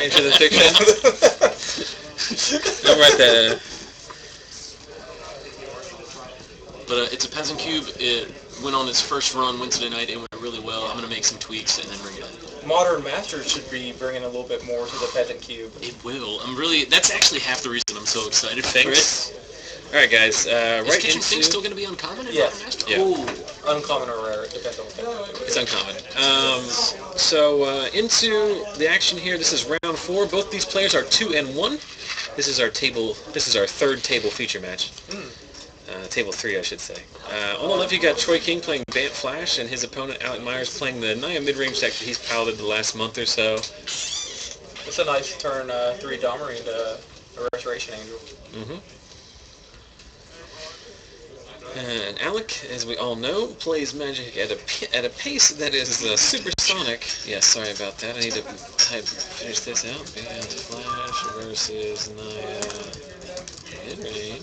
into the fiction. I'll write that. But it's a peasant cube. It went on its first run Wednesday night. It went really well. I'm going to make some tweaks and then bring it up. Modern Masters should be bringing a little bit more to the peasant cube. It will. That's actually half the reason I'm so excited for it. Alright guys, Is Kitchen Sink still going to be uncommon in Modern Masters? Yeah. Ooh, uncommon or rare, it depends on what it's uncommon. So into the action here, this is round 4. Both these players are 2-1. This is our third table feature match. Table 3, I should say. On the left, you got Troy King playing Bant Flash, and his opponent, Alec Myers, playing the Naya Midrange deck that he's piloted the last month or so. It's a nice turn 3 Domri into a Restoration Angel. And Alec, as we all know, plays Magic at a pace that is supersonic. Yeah, sorry about that. I need to finish this out. Bant Flash versus Naya Midrange.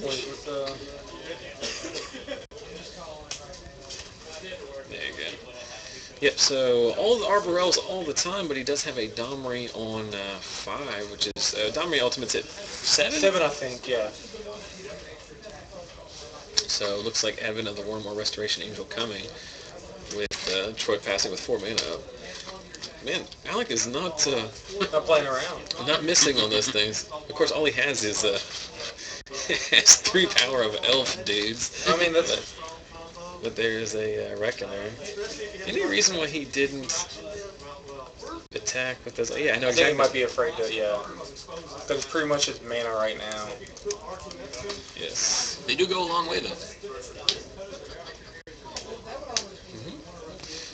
There you go. Yep, so all the Arborels all the time, but he does have a Domri on 5, which is... Domri Ultimate's at 7? 7, I think, yeah. So it looks like Advent of the Worm or Restoration Angel coming, with Troy passing with 4 mana up. Man, Alec is not playing around. Not missing on those things. Of course, all he has is has 3 power of elf dudes. I mean, that's... But there's a Reckoner. Any reason why he didn't attack with those? Yeah, I know exactly. I think he might be afraid to, yeah. Because pretty much his mana right now. Yes. They do go a long way, though.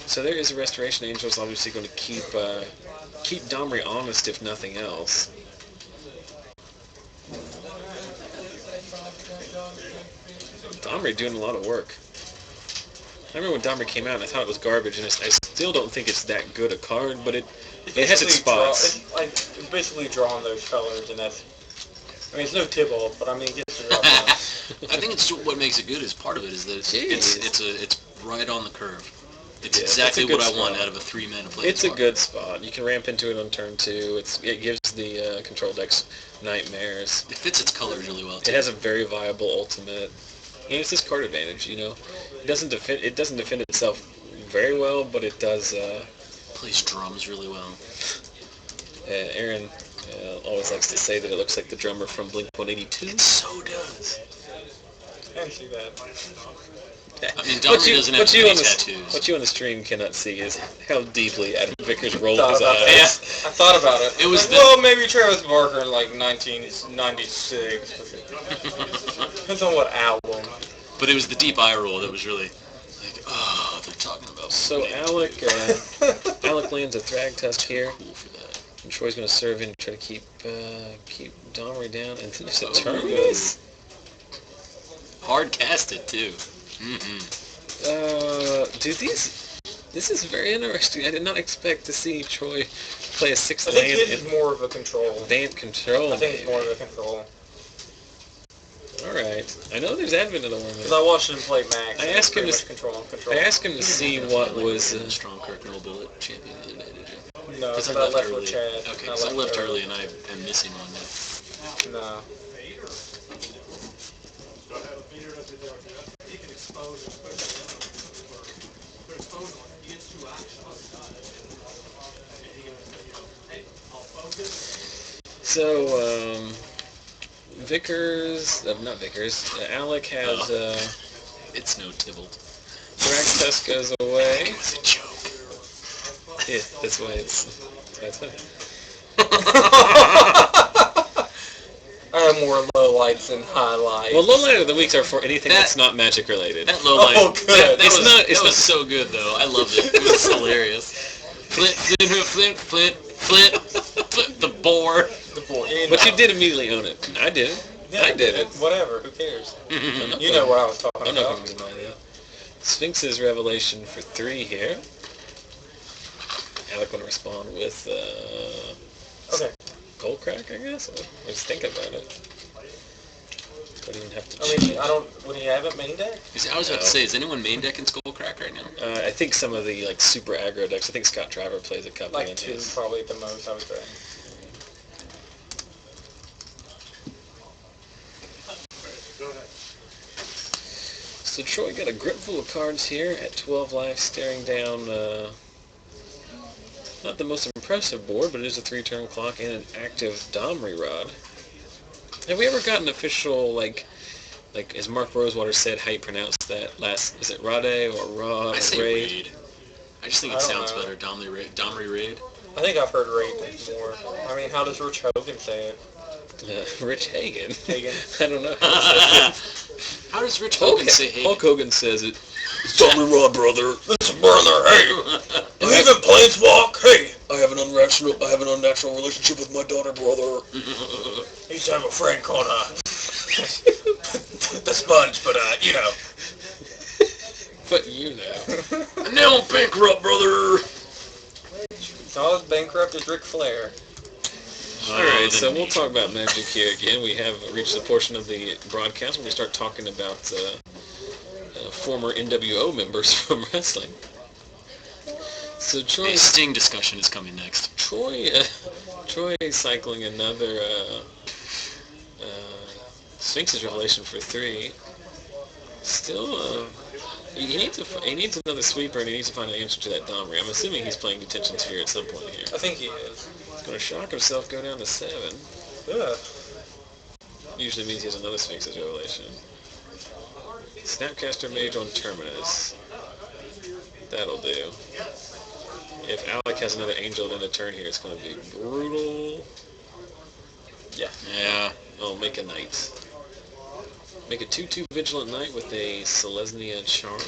So there is a Restoration Angel is obviously going to keep Domri honest, if nothing else. Domri doing a lot of work. I remember when Domri came out and I thought it was garbage, and I still don't think it's that good a card, but it has its spots. It's basically drawing those colors, and that's... I mean, it's no Tibble, but I mean, it gets to draw them. I think it's what makes it good is part of it is that it's right on the curve. It's exactly what I want out of a 3-mana play. It's a good spot. You can ramp into it on turn 2. It gives the control decks nightmares. It fits its colors really well, too. It has a very viable ultimate. And it's this card advantage, you know. It doesn't defend itself very well, but it does. Plays drums really well. Aaron always likes to say that it looks like the drummer from Blink-182. It so does. I can see that. I mean, Domri doesn't have too many tattoos. What you on the stream cannot see is how deeply Adam Vickers rolled his eyes. Yeah, I thought about it. It was well, maybe Travis Barker in like 1996. Depends on what album. But it was the deep eye roll that was really like, oh, they're talking about. So Alec lands a Thragtusk here. Cool for that. And Troy's going to serve in and try to keep Domri down. And then there's a Terminus. Hard casted too. Dude, this is very interesting. I did not expect to see Troy play a 6th land. I think it's more of a control. Bant control. I think it's more of a control. Alright. I know there's Advent of the Worm. Because I watched him play Max. I asked him to see what was... Strong Kirk No Bullet champion the other day, did you? No, because I left early. Okay, because I left early and I am missing on that. No. So, not Vickers, Alec has, it's no Tibble. Thragtusk goes away. It was a joke. Yeah, that's why that's funny. I have more lowlights than highlights. Well, lowlight of the weeks are for anything that's not magic related. That lowlight. Oh, good. That was so good, though. I loved it. It was hilarious. Flint, the board. But you did immediately own it. I did it. Yeah, I did it. Whatever. Who cares? You know what I was talking I'm about. not going to deny that. Sphinx's Revelation for 3 here. Alec going to respond with Gold Crack, I guess. I was thinking about it. Don't even have to. I mean, would he have it main deck? I was about to say, is anyone main decking Skullcrack right now? I think some of the super aggro decks. I think Scott Driver plays a couple. Like 2, probably at the most, I would say. So Troy got a grip full of cards here at 12 life, staring down, not the most impressive board, but it is a 3-turn clock and an active Domri Rod. Have we ever got an official, like as Mark Rosewater said, how you pronounce that last, is it Rade or Rod? I say Raid? Raid. I just think it sounds better, Domri Raid. I think I've heard Raid more. I mean, how does Rich Hogan say it? Rich Hagen. Hagen. I don't know how to say it. How does Rich Hogan say Hagen? Hulk Hogan says it. It's Domri Rod, brother. Listen, brother, hey! You even planeswalk? Hey! I have an unnatural relationship with my daughter, brother. I used to have a friend called, the Sponge, but, you know. But you know. And now I'm bankrupt, brother. It's all as bankrupt as Ric Flair. Alright, so we'll talk about Magic here again. We have reached the portion of the broadcast where we start talking about former NWO members from wrestling. So Troy... A Sting discussion is coming next. Troy is cycling another Sphinx's Revelation for 3. Still, he needs another sweeper, and he needs to find an answer to that Domri. I'm assuming he's playing Detention Sphere at some point here. I think he is. He's going to shock himself, go down to 7. Yeah. Usually means he has another Sphinx's Revelation. Snapcaster Mage on Terminus. That'll do. If Alec has another Angel in a turn here, it's going to be brutal. Yeah. Oh, make a Knight. Make a 2/2 Vigilant Knight with a Selesnya Charm.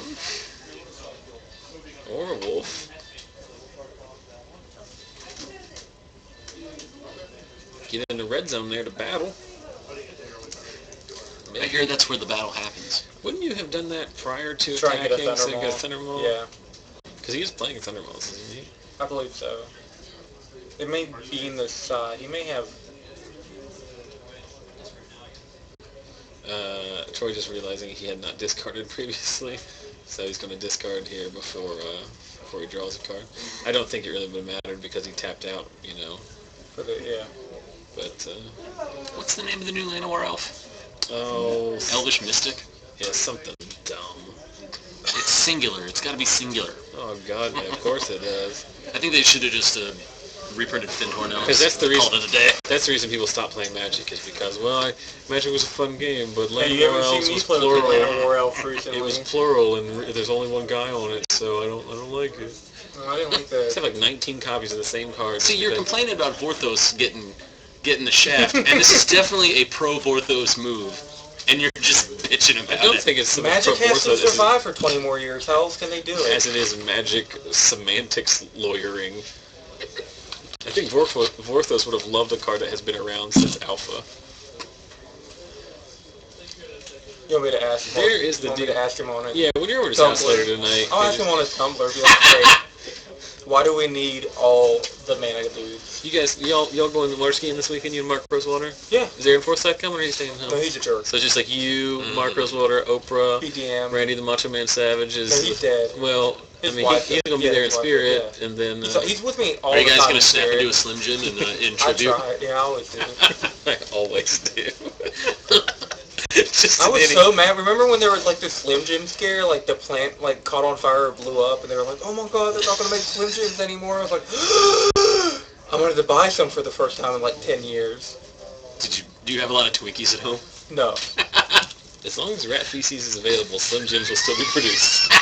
Or a Wolf. Get in the red zone there to battle. I hear that's where the battle happens. Wouldn't you have done that prior to Try and get a attacking so you get a Thundermaw. Thundermaw? Yeah, Because he is playing Thundermaws, isn't he? I believe so. It may be in the side. He may have... Troy just realizing he had not discarded previously, so he's going to discard here before he draws a card. I don't think it really would have mattered because he tapped out, you know. For the, yeah. But, What's the name of the new Llanowar elf? oh... Elvish Mystic? Yeah, something dumb. It's singular. It's got to be singular. Oh, God, yeah, of course it does. I think they should have just reprinted Fyndhorn elves. Because that's the reason. Called it a day. That's the reason people stopped playing Magic, is because, well, Magic was a fun game, but Hey, you Llanowar haven't Elves seen me was play with plural. the Llanowar Elf recently. It was plural, and there's only one guy on it, so I don't like it. No, I didn't like I have that. like 19 copies of the same card. See, you're complaining about Vorthos getting the shaft, and this is definitely a pro-Vorthos move, and you're just bitching about it. I don't think it's so much Magic has to Vorthos as survive for 20 more years. How else can they do it? as it is Magic semantics lawyering. I think Vorthos would have loved a card that has been around since Alpha. You want me to ask him? There is the you want me deal. to ask him on it? Yeah, when you're over to house Tumblr. later tonight, I'll ask him on his Tumblr. Be like, hey, why do we need all the mana dudes? you guys, y'all going to water skiing this weekend? You and Mark Rosewater? Yeah. Is Aaron Forsyth coming, or are you staying home? No, he's a jerk. So it's just like you, Mark Rosewater, Oprah, PDM. Randy the Macho Man Savage is. No, he's dead. Well, His I mean, wife- he's gonna be yeah, there in his wife, spirit, and then He's with me all Are you the guys time. going to snap Jared. into a Slim Jim in I tribute? try. Yeah, I always do. I always do. Just I was sitting- so mad. Remember when there was like the Slim Jim scare? Like the plant like caught on fire or blew up, and they were like, "Oh my God, they're not gonna make Slim Jims anymore." I was like, I wanted to buy some for the first time in like 10 years. Do you have a lot of Twinkies at home? No. As long as rat feces is available, Slim Jims will still be produced.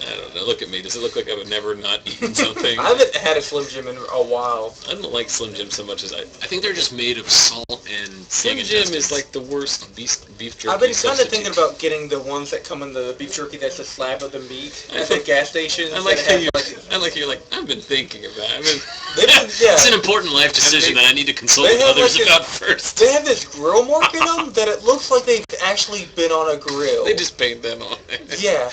I don't know. Look at me. Does it look like I've never not eaten something? I haven't had a Slim Jim in a while. I don't like Slim Jim so much as I think they're just made of salt and Slim pig Jim intestines. is like the worst beef jerky I've been kind of substitute. thinking about getting the ones that come in the beef jerky that's a slab of the meat at the gas stations. I like that how have, you. like, I like you're like. I've been thinking about it. yeah. It's an important life decision that I need to consult They with have, others like, about first. They have this grill mark in them that it looks like they've actually been on a grill. They just paint that on it. Yeah.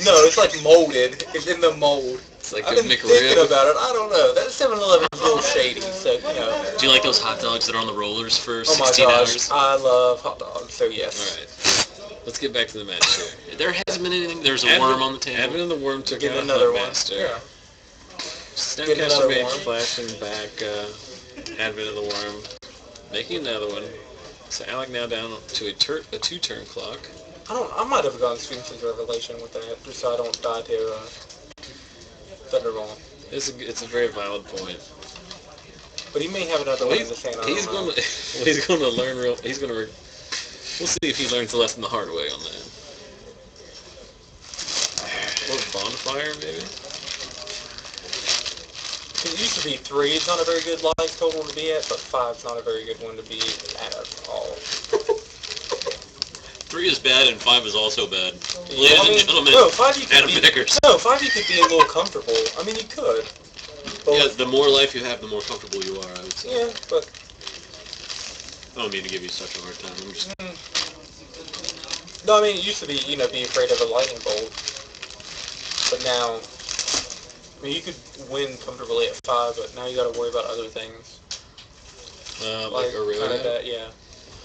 No, it's like molded. It's in the mold. It's like I've a been thinking McRib. about it. I don't know. That 7-Eleven's a little shady, so, you know. Do you like those hot dogs that are on the rollers for Oh my 16 gosh, hours? I love hot dogs, so yes. Alright. Let's get back to the match here. There hasn't been anything. There's a worm on the table. Advent of the Worm took Get out another one. Master. Yeah. Snapcaster another Mage worm. flashing back Advent of the Worm. Making another one. So Alec now down to a two-turn clock. I might have gone Sphinx's Revelation with that, just so I don't die to Thunderball. It's a very valid point. But he may have another one in the sand. He's going to learn real. He's going to. We'll see if he learns the lesson the hard way on that. What, bonfire maybe? It used to be 3. It's not a very good life total to be at, but 5's not a very good one to be at all. 3 is bad and 5 is also bad. Yeah, Ladies and gentlemen, no, 5 you could Adam be, Vickers. No, 5 you could be a little comfortable. I mean, you could. But Yeah, the more life you have, the more comfortable you are, I would say. yeah, but I don't mean to give you such a hard time. I'm just... no, I mean, it used to be, be afraid of a lightning bolt. But now, I mean, you could win comfortably at 5, but now you got to worry about other things. Like Aurelia? Kind of that, yeah.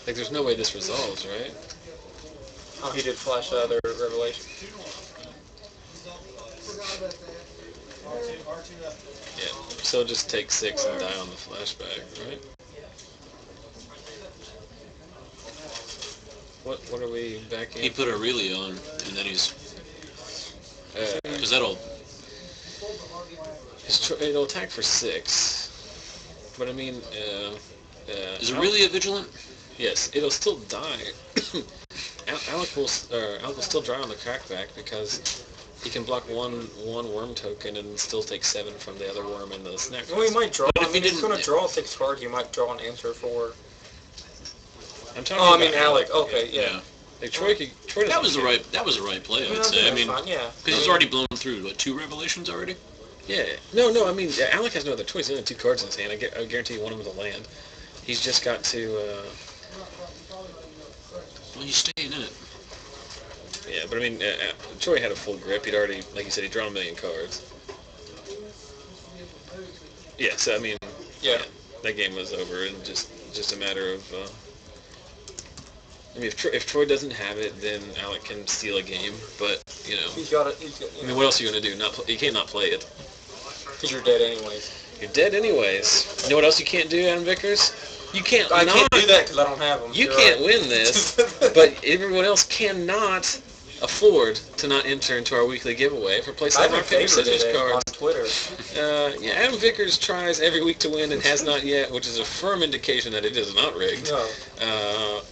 Like, there's no way this resolves, right? Oh, he did flash the other Revelation. Yeah. So just take 6 and die on the flashback, right? What are we back in? He put Aurelia on, and then he's... Because that'll... It'll attack for 6. But I mean, Is Aurelia vigilant? Yes, it'll still die. Alec will still die on the crackback because he can block one worm token and still take 7 from the other worm and the snap. Well, he might draw. But if I mean, he he's didn't- going to draw 6 cards. He might draw an answer 4. I'm talking Oh, I about mean, Alec. Okay, yeah. Like Troy That was the right play, I would say. I mean, fine, yeah. because he's already blown through, what, 2 Revelations already? Yeah. No, I mean, Alec has no other choice. He only has 2 cards in his hand. I guarantee you one of them is a land. He's just got to... Well, he's staying in it. Yeah, but I mean, Troy had a full grip. He'd already, like you said, he'd drawn a million cards. Yeah, so I mean, Yeah. that game was over, and just a matter of. I mean, if Troy doesn't have it, then Alec can steal a game. But He's got it. I mean, what else are you gonna do? You can't not play it. Because you're dead anyways. You're dead anyways. You know what else you can't do, Adam Vickers? You can't. I can't do that because I don't have them. You can't win this, but everyone else cannot afford to not enter into our weekly giveaway for Play I Rock Paper haven't Scissors favorited it on cards. Twitter. Yeah, Adam Vickers tries every week to win and has not yet, which is a firm indication that it is not rigged. No.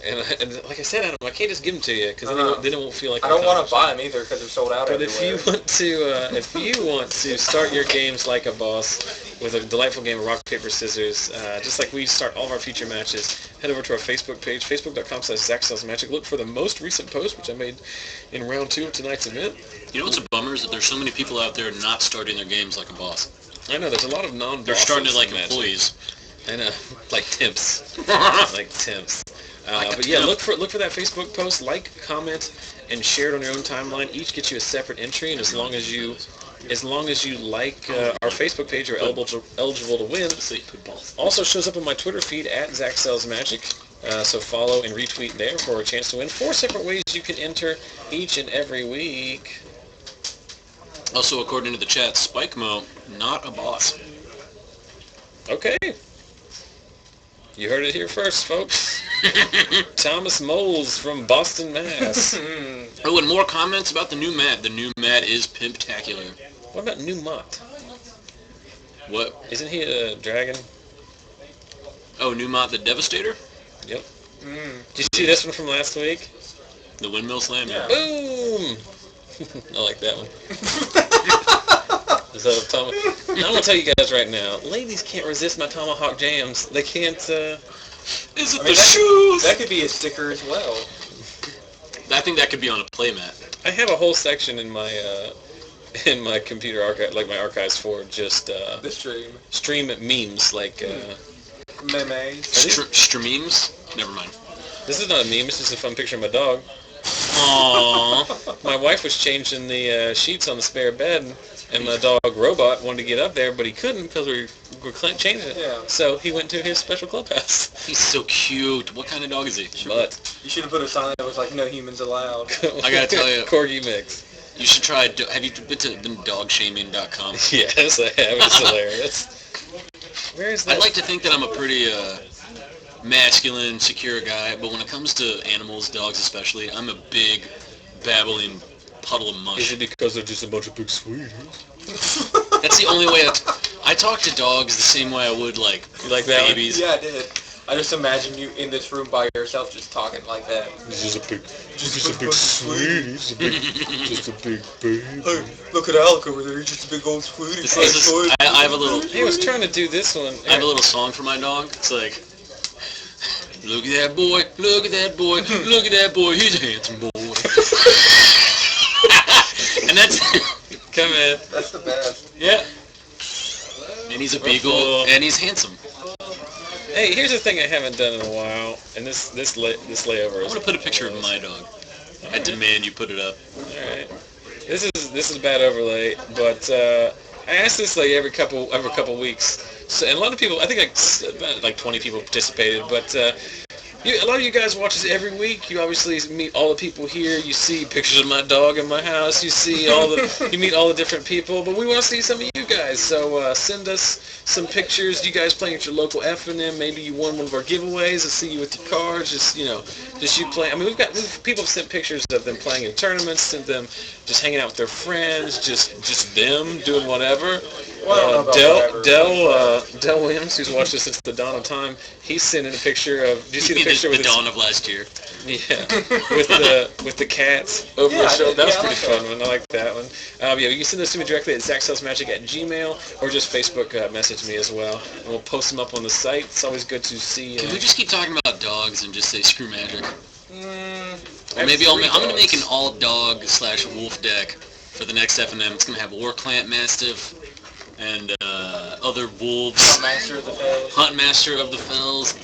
And like I said, Adam, I can't just give them to you because then it won't feel like I don't want to buy them either because they're sold out But everywhere. if you want to start your games like a boss with a delightful game of rock, paper, scissors, just like we start all of our future matches, head over to our Facebook page, facebook.com/ZachSellsMagic. Look for the most recent post, which I made in round 2 of tonight's event. You know what's a bummer is that there's so many people out there not starting their games like a boss. I know, there's a lot of non-bosses. They're starting it like in Magic. employees. I know, like temps. Like temps. Like a But yeah, temp. look for that Facebook post, like, comment, and share it on your own timeline. Each gets you a separate entry, and as long as you like our Facebook page, you're eligible to win. Also shows up on my Twitter feed at ZachSellsMagic. So follow and retweet there for a chance to win. 4 separate ways you can enter each and every week. Also, according to the chat, Spike Mo, not a boss. Okay. You heard it here first, folks. Thomas Moles from Boston, Mass. Oh, and more comments about the new mat. The new mat is pimptacular. What about New Mott? What? Isn't he a dragon? Oh, Newmont the Devastator? Yep. Did you see this one from last week? The Windmill Slam? Yeah. Boom! I like that one. So, I'm going to tell you guys right now, ladies can't resist my tomahawk jams. They can't, Is it I the mean, shoes? That could be a sticker as well. I think that could be on a playmat. I have a whole section in my computer archive, like my archives for just The stream. memes, like Memes. Streams? Never mind. this is not a meme, it's just a fun picture of my dog. Aww. My wife was changing the sheets on the spare bed, and my dog Robot wanted to get up there, but he couldn't because we were changing it. Yeah. So he went to his special clubhouse. He's so cute. What kind of dog is he? But You should have put a sign that was like, no humans allowed. I gotta tell you. Corgi mix. You should try. Have you been dogshaming.com? Yes, I have. It's hilarious. Where is that? I'd like to think that I'm a pretty masculine, secure guy, but when it comes to animals, dogs especially, I'm a big, babbling puddle of mush. Is it because they're just a bunch of big sweeties? That's the only way I talk to dogs the same way I would, like that babies. Yeah, I did. I just imagine you in this room by yourself just talking like that. He's just a big sweetie. Just a big baby. Hey, look at Alec over there. He's just a big old sweetie. I have a little... He was trying to do this one. I have a little song for my dog. It's like, look at that boy, look at that boy, look at that boy, he's a handsome boy. And that's... Come in. That's the best. Yeah. And he's a beagle, and he's handsome. Hey, here's the thing I haven't done in a while, and this layover I'm is... gonna put a picture of my dog. I demand you put it up. Alright. This is a bad overlay, but I ask this like every couple weeks. So, and a lot of people, I think like 20 people participated, but a lot of you guys watch this every week. You obviously meet all the people here. You see pictures of my dog in my house. You see you meet all the different people. But we want to see some of you guys. So send us some pictures. You guys playing at your local FNM. Maybe you won one of our giveaways. Let's see you with your cards. Just you play. I mean, people have sent pictures of them playing in tournaments. Sent them just hanging out with their friends. Just them doing whatever. Del Williams, who's watched us since the dawn of time, he's sending a picture of. Do you see the picture with the dawn of last year? Yeah, with the cats over his shoulder. That was pretty fun one. I like that one. You can send those to me directly at ZachSellsMagic@gmail or just Facebook message me as well, and we'll post them up on the site. It's always good to see. Can we just keep talking about dogs and just say screw magic? Or maybe I'm going to make an all-dog/wolf deck for the next FNM. It's going to have Warclamp Mastiff and other wolves. Huntmaster of the Fells.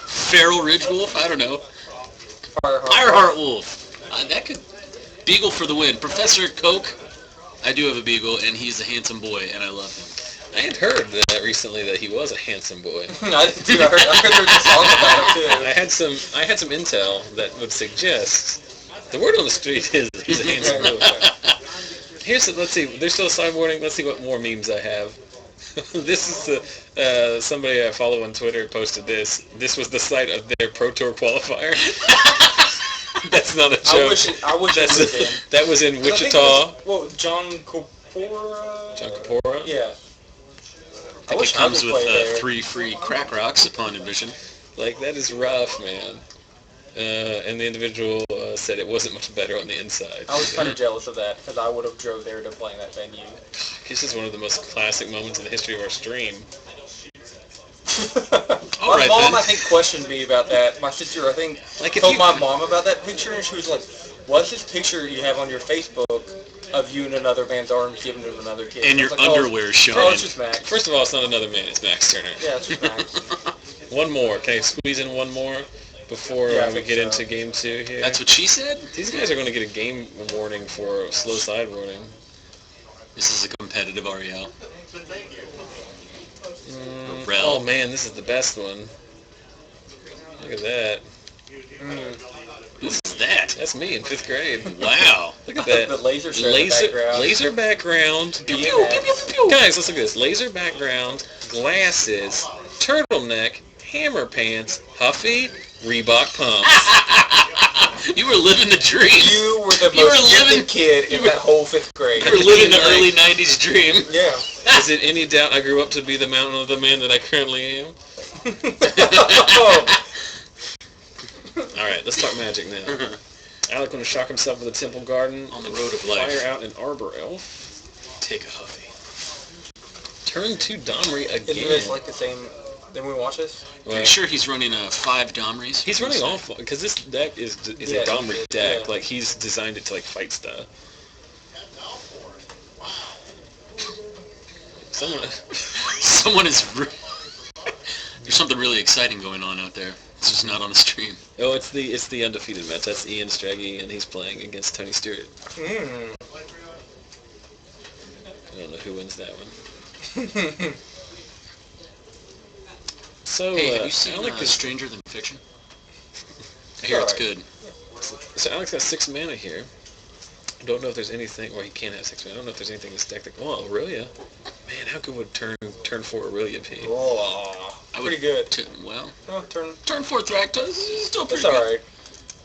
Feral Ridge Wolf? I don't know. Fireheart Wolf. That could... Beagle for the win. Professor Coke. I do have a beagle, and he's a handsome boy, and I love him. I had heard that recently that he was a handsome boy. I did too. I heard the song about him too. I had some intel that would suggest the word on the street is he's a handsome boy. Let's see. There's still sideboarding. Let's see what more memes I have. This is somebody I follow on Twitter posted this. This was the site of their Pro Tour qualifier. That's not a joke. I wish that was in Wichita. John Kapora? John Kapora? Yeah. I wish it comes with 3 free crack rocks upon admission. Like, that is rough, man. And the individual said it wasn't much better on the inside. I was kind of jealous of that, because I would have drove there to play in that venue. This is one of the most classic moments in the history of our stream. My mom, I think, questioned me about that. My sister, I think, told my mom about that picture, and she was like, what's this picture you have on your Facebook of you in another man's arms giving to another kid? And your underwear showing. Oh, it's just Max. First of all, it's not another man, it's Max Turner. Yeah, it's just Max. One more. Can I squeeze in one more before we get into Game 2 here? That's what she said? These guys are going to get a game warning for slow sideboarding. This is a competitive REL. Oh man, this is the best one. Look at that. Who's that? That's me in 5th grade. Wow. Look at that. The laser background. Laser background. Pew, pew, pew, pew, pew. Guys, let's look at this. Laser background, glasses, turtleneck, hammer pants, Huffy, Reebok pumps. You were living the dream. You were the most gifted kid in that whole 5th grade. You were living the early 90s dream. Yeah. Is it any doubt I grew up to be the mountain of the man that I currently am? Alright, let's talk magic now. Alec going to shock himself with a Temple Garden. On the road of life. Fire out an Arbor Elf. Take a Huffy. Turn to Domri again. Isn't this like the same... Didn't we watch this? Are you sure he's running 5 Domries? He's running all 4, because this deck is a Domri deck. Yeah. Like, he's designed it to, like, fight stuff. Someone is... There's something really exciting going on out there. It's just not on the stream. Oh, it's the undefeated match. That's Ian Straggy, and he's playing against Tony Stewart. I don't know who wins that one. So, hey, have you seen Alec is Stranger Than Fiction? I hear it's good. So Alec's got 6 mana here. I don't know if there's anything, or he can't have 6 mana. I don't know if there's anything in this deck that... Oh, Aurelia. Man, how good would turn 4 Aurelia be? Oh. Pretty good. Well, Oh, turn 4 Thracta is still pretty it's good. alright.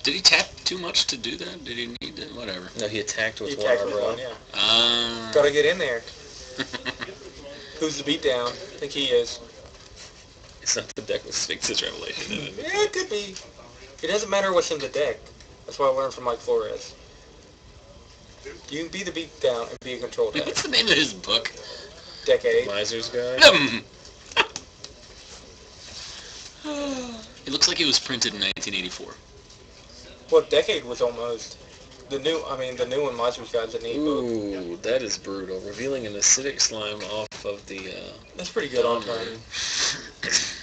Did he tap too much to do that? Did he need to? Whatever. No, he attacked with He one attacked with arbor. one, yeah. Gotta get in there. Who's the beatdown? I think he is. It's not the deck with Sphinx's Revelation, is it? Yeah, it could be. It doesn't matter what's in the deck. That's what I learned from Mike Flores. You can be the beatdown and be a control deck. What's the name of his book? Decade. Miser's Guide. It looks like it was printed in 1984. Well, Decade was almost the new one. Miser's Guide's a neat book. Ooh, that is brutal. Revealing an acidic slime off of the. That's pretty good on turn.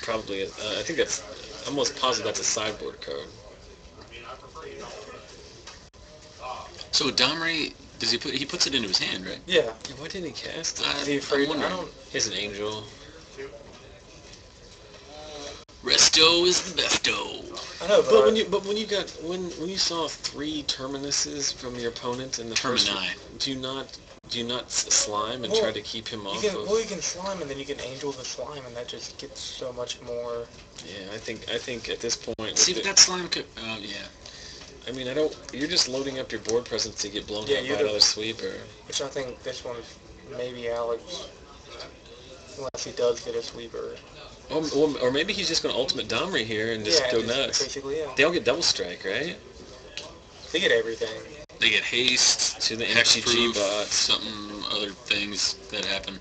Probably. I think that's. I'm almost positive that's a sideboard code. So Domri, he puts it into his hand, right? Yeah. Why didn't he cast it? Is he afraid? I'm wondering. He's an angel. Resto is the besto. I know, But when you saw 3 Terminuses from your opponent in the first, Termini. do you not slime and try to keep him off of? Well, you can slime and then you can angel the slime, and that just gets so much more. Yeah, I think at this point. See, but that slime could. Yeah. I mean, you're just loading up your board presence to get blown up by another sweeper. Which I think this one maybe Alex, unless he does get a sweeper. Or maybe he's just going to ultimate Domri here and just go nuts. Basically, yeah. They all get double strike, right? They get everything. They get haste, to the hexproof, MCG bots, something other things that happen.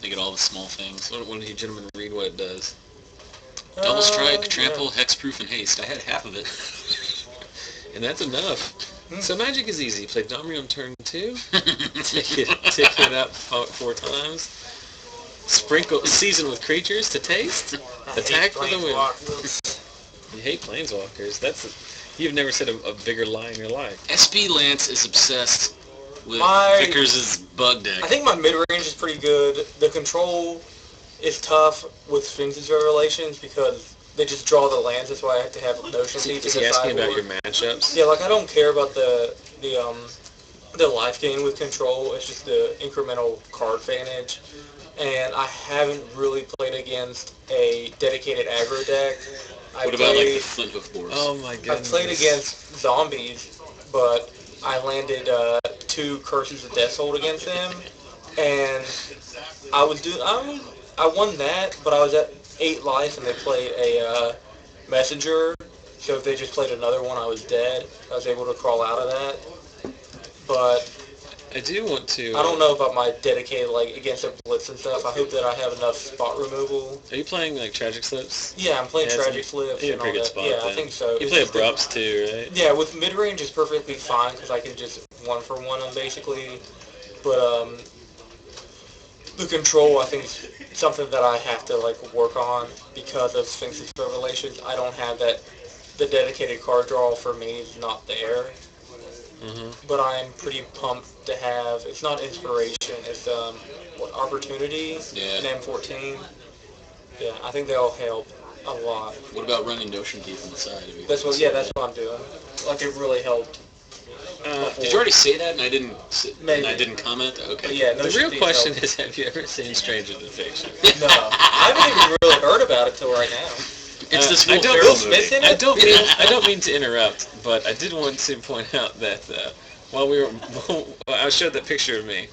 They get all the small things. Why don't you gentlemen read what it does? Double strike, trample, hexproof, and haste. I had half of it. And that's enough. So magic is easy. Play Domri on turn 2. Tick it up 4 times. Sprinkle season with creatures to taste. Attack for the win. You hate planeswalkers. You've never said a bigger lie in your life. SB Lance is obsessed with Vickers' bug deck. I think my mid-range is pretty good. The control is tough with Sphinx's Revelations because they just draw the lands. That's why I have to have Notion Thief. Is he asking about your matchups? Yeah, like I don't care about the life gain with control. It's just the incremental card advantage. And I haven't really played against a dedicated aggro deck. What about like the Flint Hoof Boars? Oh my goodness. I played against zombies, but I landed 2 Curses of Deathhold against them, and I won that, but I was at 8 life, and they played a messenger. So if they just played another one, I was dead. I was able to crawl out of that, but. I do want to. I don't know about my dedicated, like, against a blitz and stuff. I hope that I have enough spot removal. Are you playing, like, Tragic Slips? Yeah, I'm playing Tragic Slips you're and in a pretty all good that. spot, Yeah, then. I think so. You play Abrupts, too, right? Yeah, with mid-range is perfectly fine, because I can just 1-for-1 them, basically. But, the control, I think, is something that I have to, like, work on because of Sphinx's Revelations. I don't have that. The dedicated card draw for me is not there. But I'm pretty pumped to have. It's not inspiration. It's opportunity. Yeah. And M14. Yeah, I think they all help a lot. What about running Notion Thief on the side? That's what I'm doing. Like it really helped. Did you already say that and I didn't comment? Okay. But yeah, The real question is, have you ever seen Stranger Than Fiction? No, I haven't even really heard about it till right now. It's this I Will don't- Ferrell Will Smith's in movie. it? I don't mean to interrupt, but I did want to point out that while I showed that picture of me,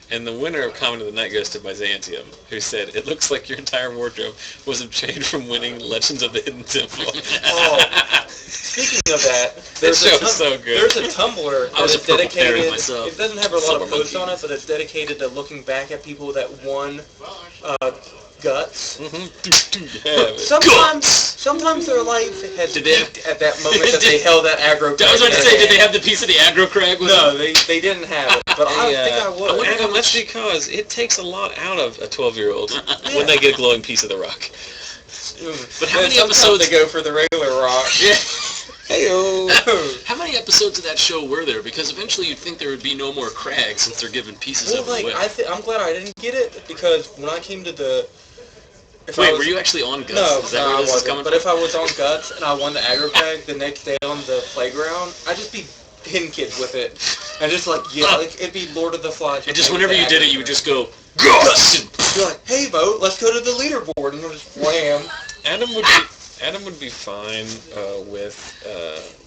and the winner of Comment of the Night goes to Byzantium, who said, "It looks like your entire wardrobe was obtained from winning Legends of the Hidden Temple." Oh, speaking of that, That show is so good. There's a Tumblr I was that's a purple fairy dedicated. myself. It doesn't have a lot Summer of posts monkey. on it, but it's dedicated to looking back at people that won Guts. Yeah, Sometimes their life has Did they- peaked at that moment that they held that aggro. I was about to crag say, in did they their have the piece of the aggro crag with No, them? they didn't have it, but I think I would. wonder Adam, that's because it takes a lot out of a 12-year-old when they get a glowing piece of the rock. But how Then many sometimes episodes? they go for the regular rock? Yeah. Heyo. How many episodes of that show were there? Because eventually you'd think there would be no more crags since they're giving pieces Well, of it like away. I'm glad I didn't get it because when I came to the. Wait, were you actually on Guts? No, Is that no, where I this is wasn't. coming But from? if I was on Guts and I won the aggro tag the next day on the playground, I'd just be hitting kids with it. And just like, yeah, like, it'd be Lord of the Flies. And just whenever you did it, you would just go, Guts! You're like, hey, vote, let's go to the leaderboard, and you'll just wham. Adam would be fine with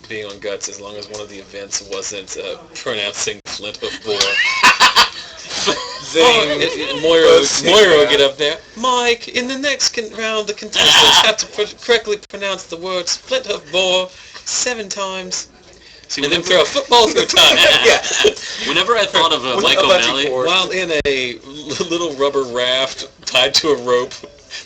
being on Guts as long as one of the events wasn't pronouncing Flint of Boar. Moira would get up there. Mike, in the next round, the contestants have to correctly pronounce the words Flint of Boar 7 times. See, and then throw a football through time. Yeah. Whenever I thought of Mike O'Malley, while in a little rubber raft tied to a rope.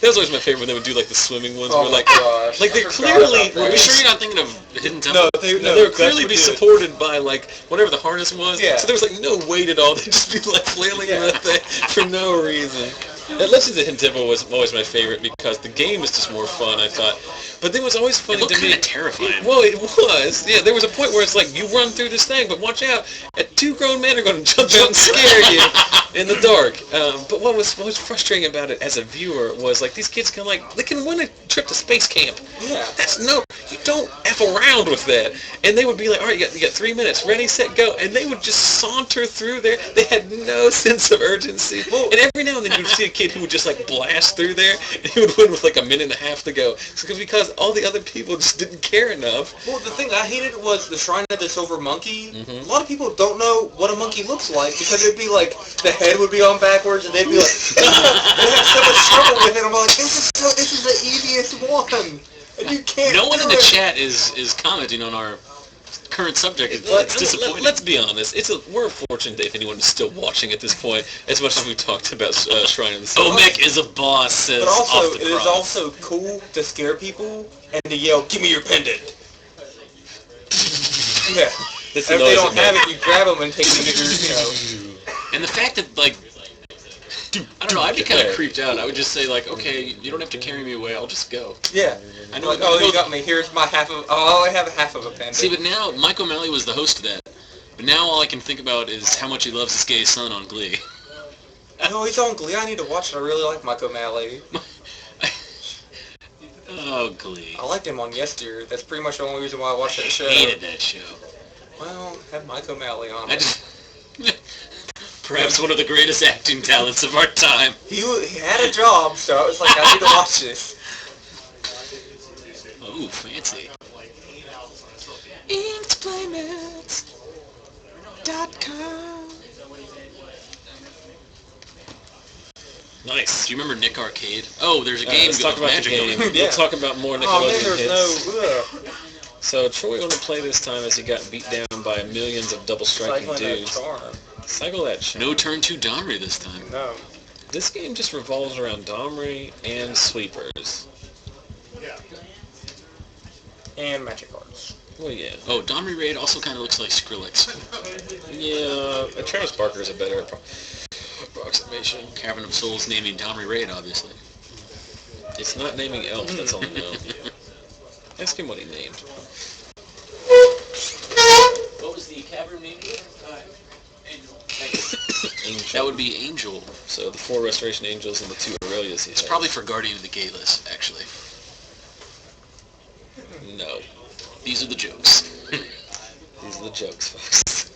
That was always my favorite when they would do like the swimming ones. Oh where, my gosh. Like they're clearly. Are you sure you're not thinking of Hidden Temple? No, they would clearly be supported by like whatever the harness was. Yeah. So there was like no weight at all. They'd just be like flailing around that thing for no reason. Legends of Hidden Temple was always my favorite because the game was just more fun, I thought. But it was always funny to me. It looked kind of terrifying. Well, it was. Yeah, there was a point where it's like, you run through this thing, but watch out. 2 grown men are going to jump out and scare you in the dark. But what was frustrating about it as a viewer was like, these kids can they can win a trip to space camp. Yeah. You don't F around with that. And they would be like, all right, you got 3 minutes, ready, set, go. And they would just saunter through there. They had no sense of urgency. And every now and then you'd see a kid who would just like blast through there, and he would win with like 1.5 minutes to go. Because all the other people just didn't care enough. Well, the thing I hated was the Shrine of the Silver Monkey. A lot of people don't know what a monkey looks like because it'd be like, the head would be on backwards, and they'd be like, they have so much trouble with it. I'm like, this is the easiest one. And you can't No one do in the it. chat is commenting on our current subject. It's disappointing. Let's be honest. We're fortunate if anyone is still watching at this point, as much as we've talked about Shrine of the Silver. Omek is a boss, says But also, off the it is props. also cool to scare people and to yell, give me your pendant. Yeah. If they don't have it, you grab them and take them to your, And the fact that, like, I don't know, I'd be kind of creeped out. I would just say, like, okay, you don't have to carry me away, I'll just go. Yeah. I know, Like, oh, you got me, here's my I have half of a pendant. See, but now, Mike O'Malley was the host of that. But now all I can think about is how much he loves his gay son on Glee. No, he's on Glee. I need to watch it. I really like Mike O'Malley. Oh, Glee. I liked him on Yesteryear. That's pretty much the only reason why I watched that show. Hated that show. Well, have Mike O'Malley on I it. just... Perhaps one of the greatest acting talents of our time. He had a job, so I was like, I need to watch this. Oh, fancy. Inksplaymats.com. Nice. Do you remember Nick Arcade? Oh, there's a game. Let's talk about the game. We'll talk about more Nickelodeon hits. So Troy on to play this time as he got beat down by millions of double striking dudes. Cycle that charm. No turn 2 Domri this time. No. This game just revolves around Domri and sweepers. And magic cards. Well, yeah. Oh, Domri Raid also kind of looks like Skrillex. Yeah, Travis Barker is a better approximation. Cavern of Souls naming Domri Raid, obviously. It's not naming Elf, that's all I know. Ask him what he named. What was the cavern name? Angel. That would be Angel. So the 4 Restoration Angels and the 2 Aurelias he It's has. probably for Guardian of the Gateless, actually. No. These are the jokes. These are the jokes, folks.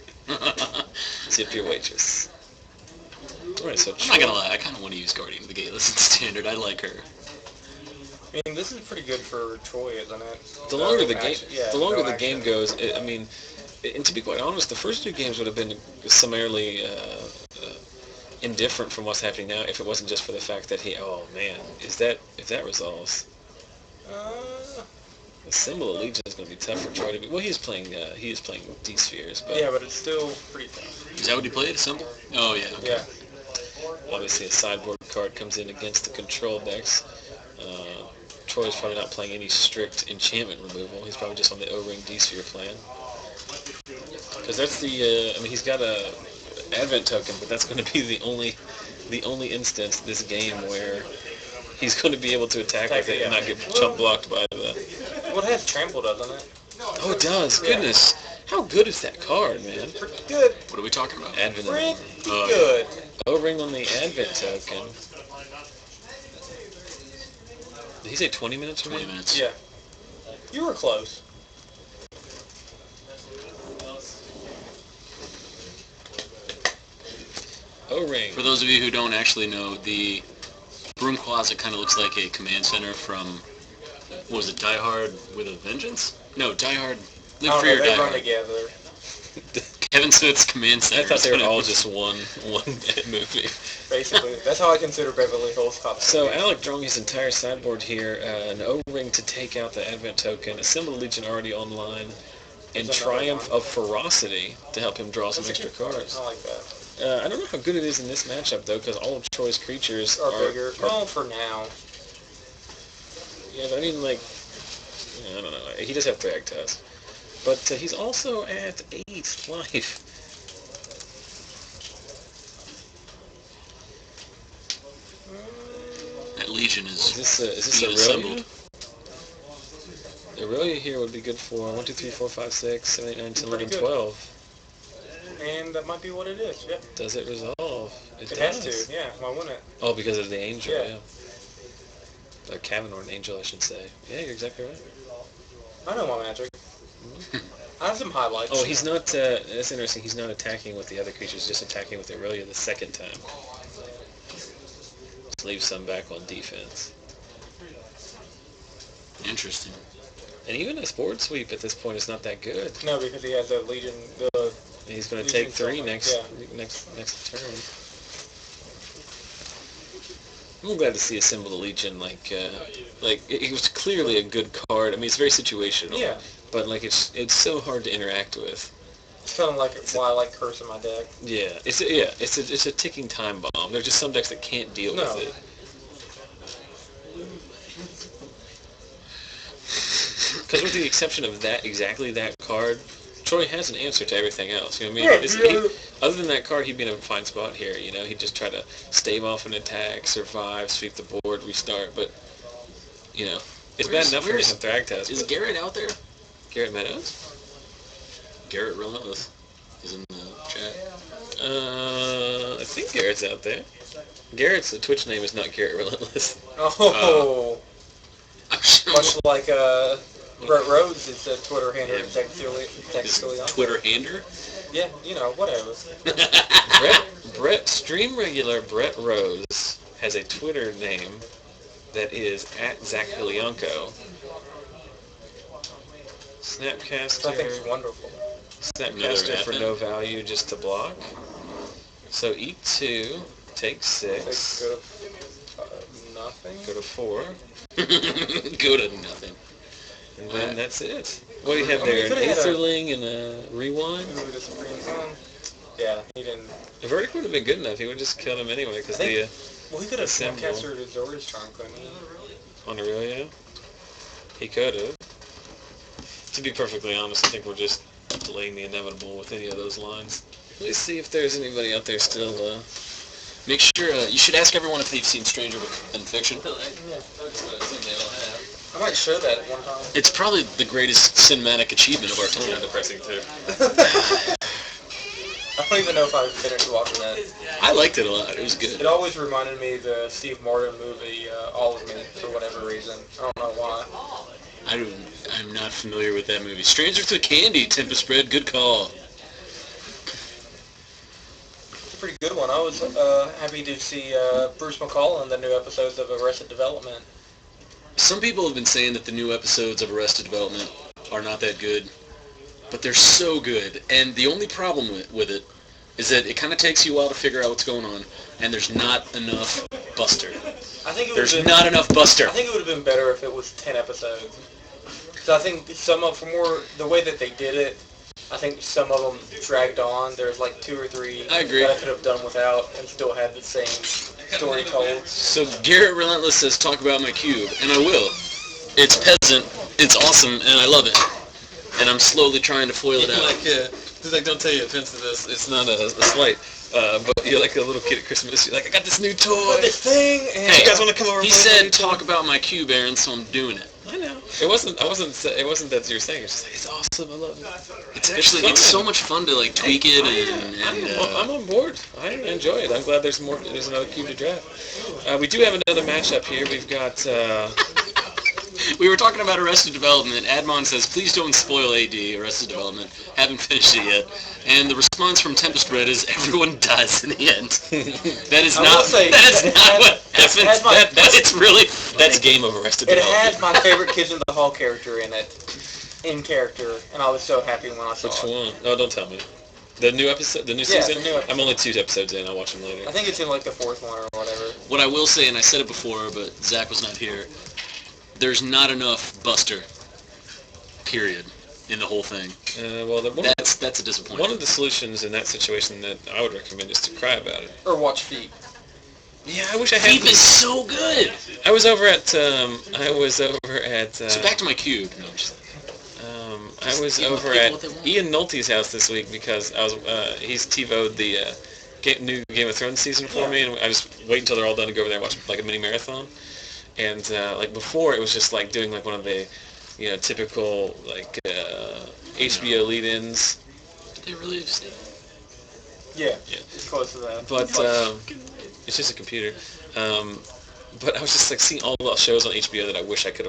Tip your waitress. Alright, so I'm not gonna lie, I kind of want to use Guardian of the Gateless in Standard. I like her. I mean, this is pretty good for Troy, isn't it? The longer the game goes, I mean, and to be quite honest, the first 2 games would have been summarily indifferent from what's happening now if it wasn't just for the fact that if that resolves, the Symbol of Legion is going to be tough for Troy to be. Well, he is playing D-Spheres, but yeah, but it's still pretty tough. Is that what he played? A Symbol? Oh yeah. Okay. Yeah. obviously a sideboard card comes in against the control decks. Troy's probably not playing any strict enchantment removal. He's probably just on the O-Ring D-Sphere plan. Because that's the, I mean, he's got a Advent token, but that's going to be the only instance this game where he's going to be able to attack with it and not get chump blocked by the... Well, it has trample, doesn't it? Oh, it does. Goodness. How good is that card, man? Pretty good. What are we talking about? Advent. Pretty good. O-Ring on the Advent token. Did he say 20 minutes? 20 minutes. Yeah. You were close. O-ring. For those of you who don't actually know, the broom closet kind of looks like a command center from, what was it, Die Hard with a Vengeance? No, Die Hard, Live Free or Die They run Hard. together. Kevin Smith's command center. I thought they were all just one movie. Basically, that's how I consider Beverly Hills Cop. So Alec drawing his entire sideboard here, an O-ring to take out the Advent token, a Symbol of Legion already online, and Triumph of Ferocity to help him draw some extra cards. I like that. I don't know how good it is in this matchup, though, because all of Troy's creatures Are bigger. Well, for now. Yeah, but I mean, like, I don't know. He does have Thragtusk. But he's also at 8 life. That Legion is Is being this Aurelia? assembled. Aurelia here would be good for 1, 2, 3, 4, 5, 6, 7, 8, 9, 10, 11, Pretty good. 12. And that might be what it is, yeah. Does it resolve? It It does. has to, yeah. Why wouldn't it? Oh, because of the angel, Yeah. A Cavern angel, I should say. Yeah, you're exactly right. I know my magic. I have some highlights. Oh, he's not, that's interesting, he's not attacking with the other creatures, just attacking with Aurelia the second time. Just leave some back on defense. Interesting. And even a board sweep at this point is not that good. No, because he has a Legion, the... He's going to Legion take 3 Select, next, yeah. next turn. I'm glad to see a Symbol of Legion, like it was clearly a good card. I mean, it's very situational. Yeah. But like it's so hard to interact with. It's kind of like why I like Curse in my deck. Yeah, it's a ticking time bomb. There's just some decks that can't deal No. with it. Because with the exception of exactly that card, Troy has an answer to everything else. You know what I mean? Other than that card, he'd be in a fine spot here. You know, he'd just try to stave off an attack, survive, sweep the board, restart. But you know, it's bad enough for him Thragtusk. Is Garrett out there? Garrett Meadows? Garrett Relentless is in the chat. I think Garrett's out there. Garrett's Twitch name is not Garrett Relentless. Oh, I'm sure. much like Brett Rhodes is a Twitter handler, Yeah. technically on. Twitter hander? Yeah, you know, whatever. Brett stream regular Brett Rose has a Twitter name that is @ZachHilianko. I think it's Snapcaster. wonderful. Snapcaster for no value, just to block. So eat 2, take 6, Go to nothing. go to 4, Go to nothing. and then that's it. What do you have I mean, there? you An could've had a- Aetherling and a Rewind? Ooh, the Supreme Sun. Yeah, he didn't. The verdict would have been good enough. He would have just killed him anyway, because I the Well, he could have Assemble. Snapcaster to Zora's Charm, couldn't he? on Aurelia, he could have. To be perfectly honest, I think we're just delaying the inevitable with any of those lines. Let's see if there's anybody out there still. Make sure, you should ask everyone if they've seen Stranger Than Fiction. Yeah. I might show that one time. It's probably the greatest cinematic achievement of our time. depressing too. I don't even know if I finished watching that. I liked it a lot. It was good. It always reminded me of the Steve Martin movie, All of Me, for whatever reason. I don't know why. I'm not familiar with that movie. Stranger to Candy, Tempest Bread, good call. It's a pretty good one. I was happy to see Bruce McCall in the new episodes of Arrested Development. Some people have been saying that the new episodes of Arrested Development are not that good, but they're so good. And the only problem with it is that it kind of takes you a while to figure out what's going on, and there's not enough Buster. I think it There's not enough Buster. I think it would have been better if it was 10 episodes. Because I think the way that they did it, I think some of them dragged on. There's like 2 or 3 I agree. that I could have done without and still had the same story told. So Garrett Relentless says, talk about my cube, and I will. It's peasant, it's awesome, and I love it. And I'm slowly trying to foil it out. Don't take offense to this. It's not a slight. But you're like a little kid at Christmas. You're like, I got this new toy. This thing, and Hey, You guys want to come over? He and play with said, me? talk about my cube, Aaron, so I'm doing it. I know. It wasn't that you're saying. It's just like, it's awesome. I love it. It's so much fun to like tweak it I'm on board. I enjoy it. I'm glad there's another cube to draft. We do have another matchup here. We've got We were talking about Arrested Development. Admon says, please don't spoil AD, Arrested Development. Haven't finished it yet. And the response from Tempest Red is, everyone dies in the end. That is not what happens. That's game of Arrested It Development. has my favorite Kids in the Hall character in it. In character. And I was so happy when I saw it. Which one? Oh, don't tell me. The new episode? The new season? The new episode. I'm only 2 episodes in. I'll watch them later. I think it's in like the 4th one or whatever. What I will say, and I said it before, but Zach was not here, there's not enough Buster, period, in the whole thing. That's a disappointment. One of the solutions in that situation that I would recommend is to cry about it. Or watch Feet. Yeah, I wish I had. Feet is so good. I was over at. So back to my cube. No, I was over at Ian Nolte's house this week because he's TiVo'd the new Game of Thrones season for me, and I just wait until they're all done to go over there and watch like a mini marathon. And like before, it was just like doing like one of the, typical like HBO lead-ins. Did they really say that? Yeah, it's close to that. But it's just a computer. But I was just like seeing all the shows on HBO that I wish I could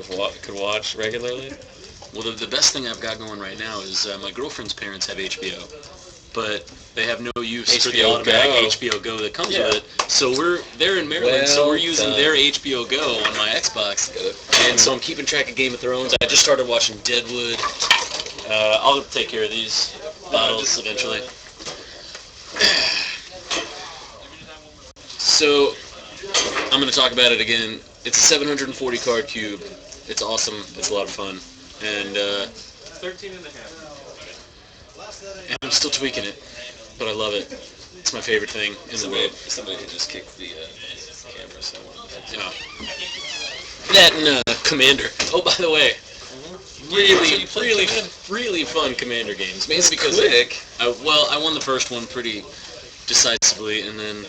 watch regularly. Well, the best thing I've got going right now is my girlfriend's parents have HBO, but they have no use for the automatic HBO Go that comes with it. So they're in Maryland, so we're using their HBO Go on my Xbox, and so I'm keeping track of Game of Thrones. I just started watching Deadwood. I'll take care of these bottles eventually. So I'm going to talk about it again. It's a 740 card cube. It's awesome. It's a lot of fun. And 13 and a half. And I'm still tweaking it, but I love it. It's my favorite thing in the world. Somebody could just kick the camera somewhere. Yeah. That and Commander. Oh, by the way, really fun Commander games. Mainly because I won the first one pretty decisively, and then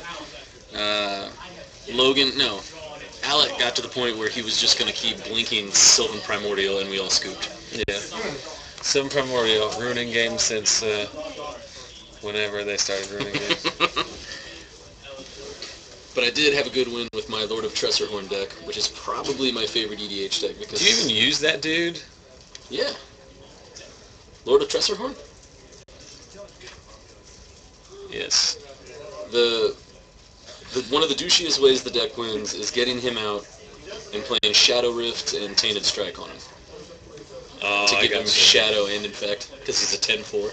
Alec got to the point where he was just going to keep blinking Sylvan Primordial, and we all scooped. Yeah. Sylvan Primordial, ruining games since whenever they started ruining games. But I did have a good win with my Lord of Tressorhorn deck, which is probably my favorite EDH deck. Because do you even use that dude? Yeah. Lord of Tressorhorn? Yes. One of the douchiest ways the deck wins is getting him out and playing Shadow Rift and Tainted Strike on him. To give him Shadow and Infect, because he's a 10-4.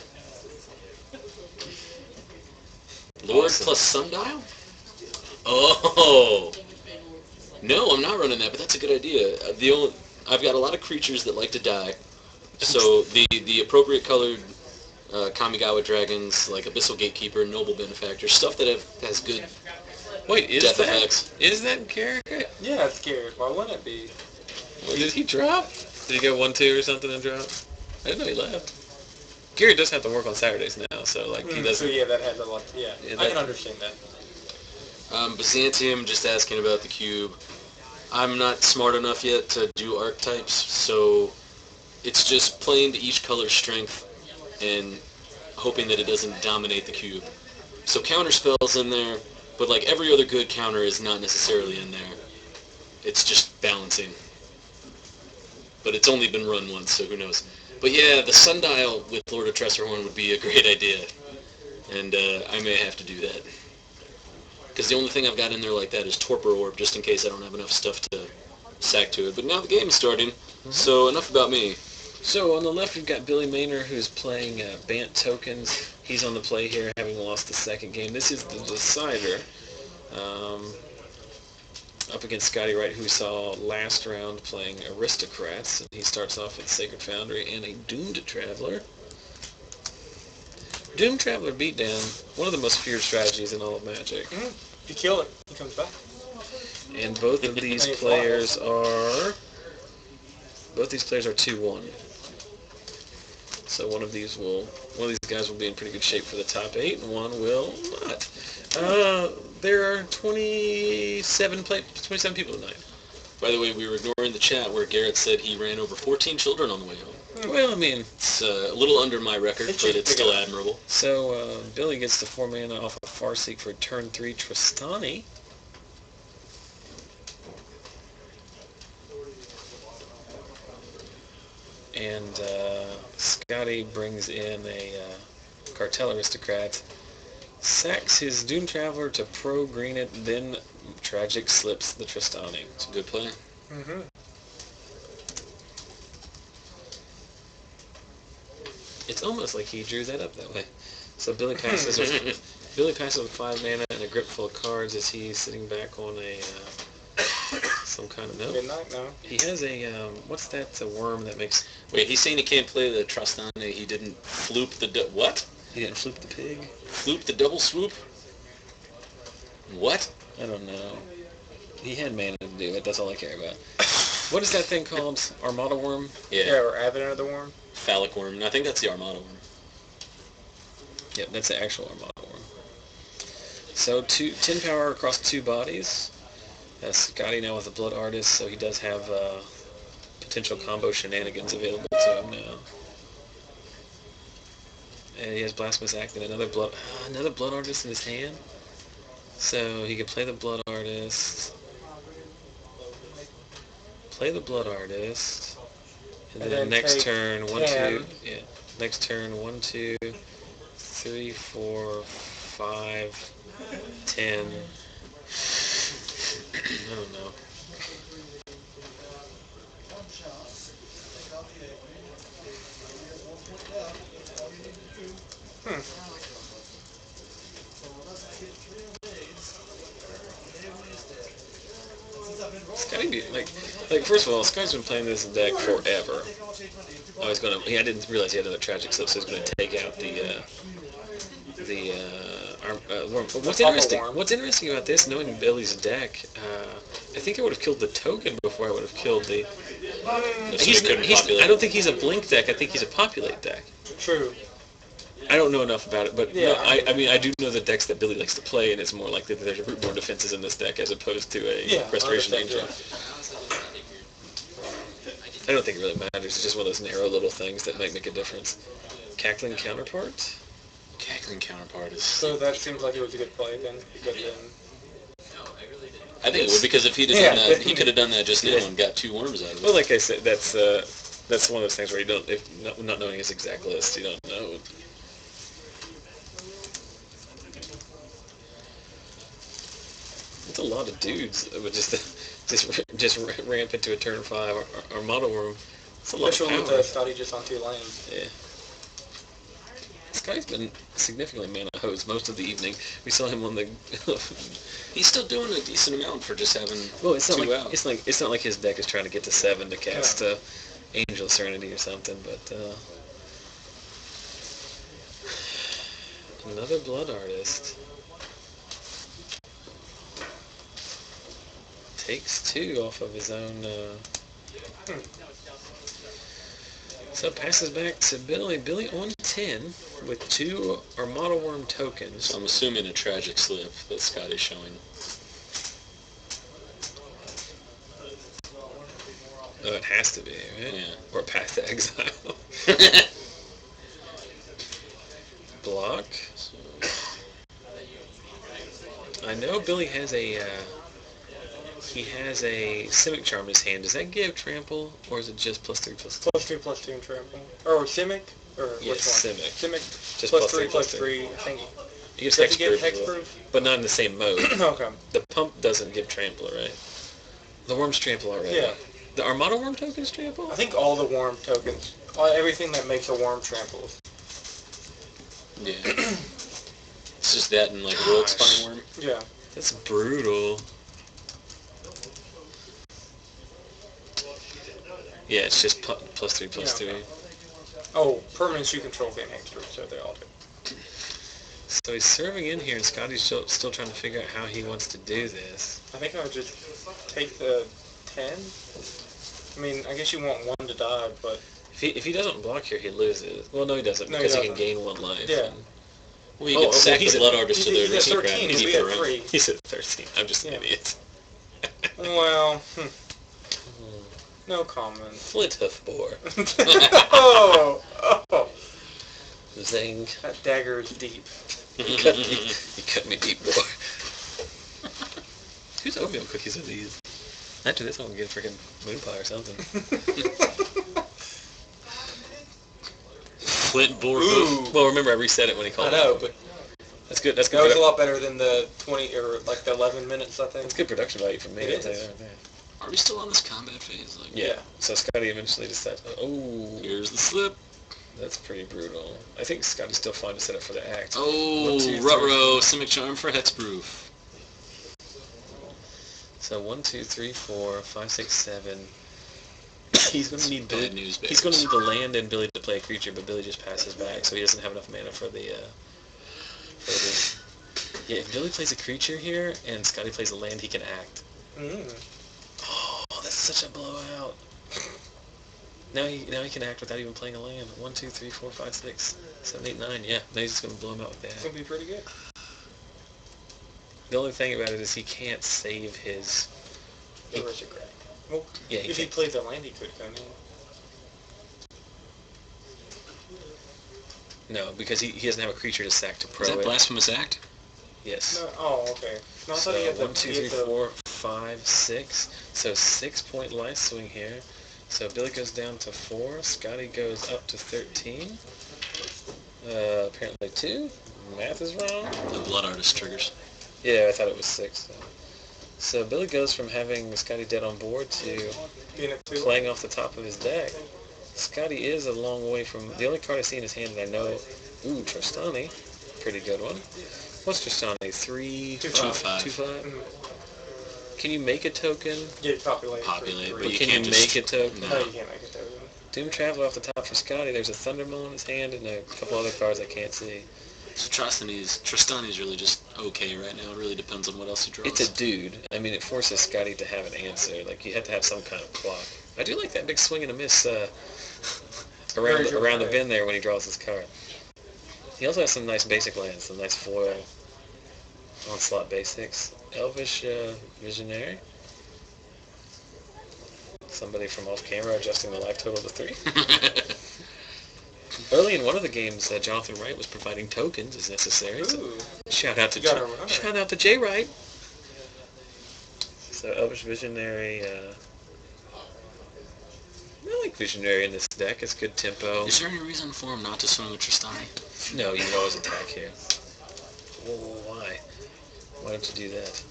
Lord plus Sundial? Oh! No, I'm not running that, but that's a good idea. I've got a lot of creatures that like to die, so the appropriate colored Kamigawa dragons, like Abyssal Gatekeeper, Noble Benefactor, stuff that has good death effects. Is that Garrett? Yeah, it's Garrett. Why wouldn't it be? Well, did he drop? Did he go 1-2 or something and drop? I didn't know he left. Gary does have to work on Saturdays now, so like he doesn't. So yeah, that has a lot. Yeah, I can understand that. Byzantium just asking about the cube. I'm not smart enough yet to do archetypes, so it's just playing to each color's strength and hoping that it doesn't dominate the cube. So counter spells in there, but like every other good counter is not necessarily in there. It's just balancing. But it's only been run once, so who knows. But yeah, the Sundial with Lord of Tressorhorn would be a great idea. And I may have to do that. Because the only thing I've got in there like that is Torpor Orb, just in case I don't have enough stuff to sack to it. But now the game's starting, so enough about me. So on the left we've got Billy Maynor, who's playing Bant tokens. He's on the play here, having lost the second game. This is the decider. Up against Scotty Wright, who saw last round playing Aristocrats. And he starts off with Sacred Foundry and a Doomed Traveler. Doomed Traveler beatdown, one of the most feared strategies in all of Magic. If you kill it, he comes back. And both of these players are 2-1. So one of these guys will be in pretty good shape for the top 8, and one will not. There are 27 people tonight. By the way, we were ignoring the chat where Garrett said he ran over 14 children on the way home. Well, I mean, it's a little under my record, but it's still admirable. So Billy gets the 4 mana off of Farseek for turn 3 Tristani. and Scotty brings in a Cartel Aristocrat. Sacks his Doom Traveler to pro-green it, then Tragic slips the Tristani. It's a good play. Mm-hmm. It's almost like he drew that up that way. So Billy passes with 5 mana and a grip full of cards as he's sitting back on a some kind of note. Midnight, no. He has a what's that? A worm that makes. Wait, he's saying he can't play the Tristani. He didn't floop the what? He didn't flip the pig. Floop the double swoop? What? I don't know. He had mana to do it. That's all I care about. What is that thing called? Armada worm? Yeah, or Avenue of the Worm. Phallic worm. And I think that's the Armada worm. Yep, that's the actual Armada worm. So 10 power across 2 bodies. Scotty now with a Blood Artist, so he does have potential combo shenanigans available to him now. And he has Blasphemous Act and another Blood Artist in his hand. So he can play the Blood Artist, and then next turn 1, 2, yeah. Next turn 1, 2, 3, 4, 5, 10. I don't know. Scotty be like first of all, Scotty's been playing this deck forever. I didn't realize he had another Tragic slip, so he's going to take out worm. But what's interesting about this, knowing Billy's deck, I think I would have killed the token before I would have killed the. I don't think he's a blink deck. I think he's a populate deck. True. I don't know enough about it, but yeah, no, I mean I do know the decks that Billy likes to play, and it's more likely that there's rootborn defenses in this deck as opposed to a Restoration Angel. Yeah. I don't think it really matters. It's just one of those narrow little things that might make a difference. Cackling Counterpart? Cackling Counterpart is... So that seems like it was a good play then. But then... I think it would, because if he'd have done that, he could have done that just now and got 2 worms out of it. Well, like I said, that's one of those things where you don't, not knowing his exact list, you don't know. It's a lot of dudes that would just ramp into a turn 5 or model worm. It's a lot Especially of power. with Scotty just on 2 lanes. Yeah. Scotty's been significantly mana hosed most of the evening. We saw him on the. He's still doing a decent amount for just having it's not 2 like out. it's not like his deck is trying to get to 7 to cast Angel Serenity or something, but another Blood Artist. Takes 2 off of his own. So passes back to Billy. Billy on 10 with 2 Armada Worm tokens. So I'm assuming a Tragic slip that Scotty's showing. Oh, it has to be, right? Yeah. Or Path to Exile. Block. I know Billy has a. He has a Simic Charm in his hand. Does that give trample, or is it just +3/+2? +2/+2 trample. Or Simic? Or Yes, which one? Simic. Simic. Just +3/+3. I think. He gives Does he give hexproof, hexproof? but not in the same mode. Okay. The pump doesn't give trample, right? The worms trample already. Yeah. The Armada Worm tokens trample? I think all the worm tokens, everything that makes a worm tramples. Yeah. It's just that and like World Spine Worm. Yeah. That's brutal. Yeah, it's just +3/+2. Oh, permanents you control gain hexproof, so they all do. So he's serving in here, and Scotty's still trying to figure out how he wants to do this. I think I would just take the 10. I mean, I guess you want 1 to die, but... If he doesn't block here, he loses. Well, no, he doesn't, No, because he he can gain 1 life. Yeah. And, Well, you can sack the Blood Artist to the He's at 13, Aristocrat and he'll keep be it at around. 3. he's at 13. I'm just an idiot. Well, no comment. Flint hoof bore. Oh! Zing. That dagger is deep. You cut me deep, boy. Whose oatmeal cookies are these? After this, I'm gonna get a freaking moon pie or something. Clint Board. Ooh. Well, remember I reset it when he I called. know, but That's good. That's good. that was a lot better than the 20 or like the 11 minutes, I think. That's good production value for me. It I'll tell you is. that. Are we still on this combat phase? Like, Yeah. So Scotty eventually decides. Oh, here's the slip. that's pretty brutal. I think Scotty's still fine to set up for the act. Oh, 1, 2, 3. Ruh-roh, Simic Charm for Hexproof. So 1, 2, 3, 4, 5, 6, 7. He's gonna need Billy. Bad news, He's gonna need the land and Billy to play a creature, but Billy just passes back, so he doesn't have enough mana for the. Yeah, if Billy plays a creature here and Scotty plays a land, he can act. Oh, that's such a blowout. Now he can act without even playing a land. 1, 2, 3, 4, 5, 6, 7, 8, 9. Yeah, now he's just gonna blow him out with that. It's gonna be pretty good. The only thing about it is he can't save his. The Aristocrat. Well, Yeah, if he plays a land, he could come in. No, because he doesn't have a creature to sack to pro Is that it. Blasphemous Act? Yes. No, oh, okay. No, I So thought he had the. 1, 2, 3, 4, 5, 6. So 6-point life swing here. So Billy goes down to 4. Scotty goes up to 13. Apparently 2. Math is wrong. The Blood Artist triggers. Yeah, I thought it was 6. So Billy goes from having Scotty dead on board to Being at 2. playing off the top of his deck. Scotty is a long way from... The only card I see in his hand that I know... Ooh, Trostani. Pretty good one. What's Trostani? 3, 2, 5. 2, 5? Mhm. Can you make a token? Yeah, populate. Populate, for but Or you can can't you just- make a token? No. No, you can't make a token. Doom Traveler off the top for Scotty. There's a Thundermill in his hand and a couple other cards I can't see. So Trostani's really just okay right now. It really depends on what else he draws. It's a dude. I mean, it forces Scotty to have an answer. Like, you have to have some kind of clock. I do like that big swing and a miss around the bin there when he draws his card. He also has some nice basic lands, some nice foil onslaught basics. Elvish Visionary. Somebody from off camera adjusting the life total to 3. Early in one of the games, Jonathan Wright was providing tokens as necessary. So Ooh. shout out to You got a runner. shout out to Jay Wright. So Elvish Visionary. I like Visionary in this deck. It's good tempo. Is there any reason for him not to swing with Trostani? No, you can always attack here. Whoa, why? Why don't you do that?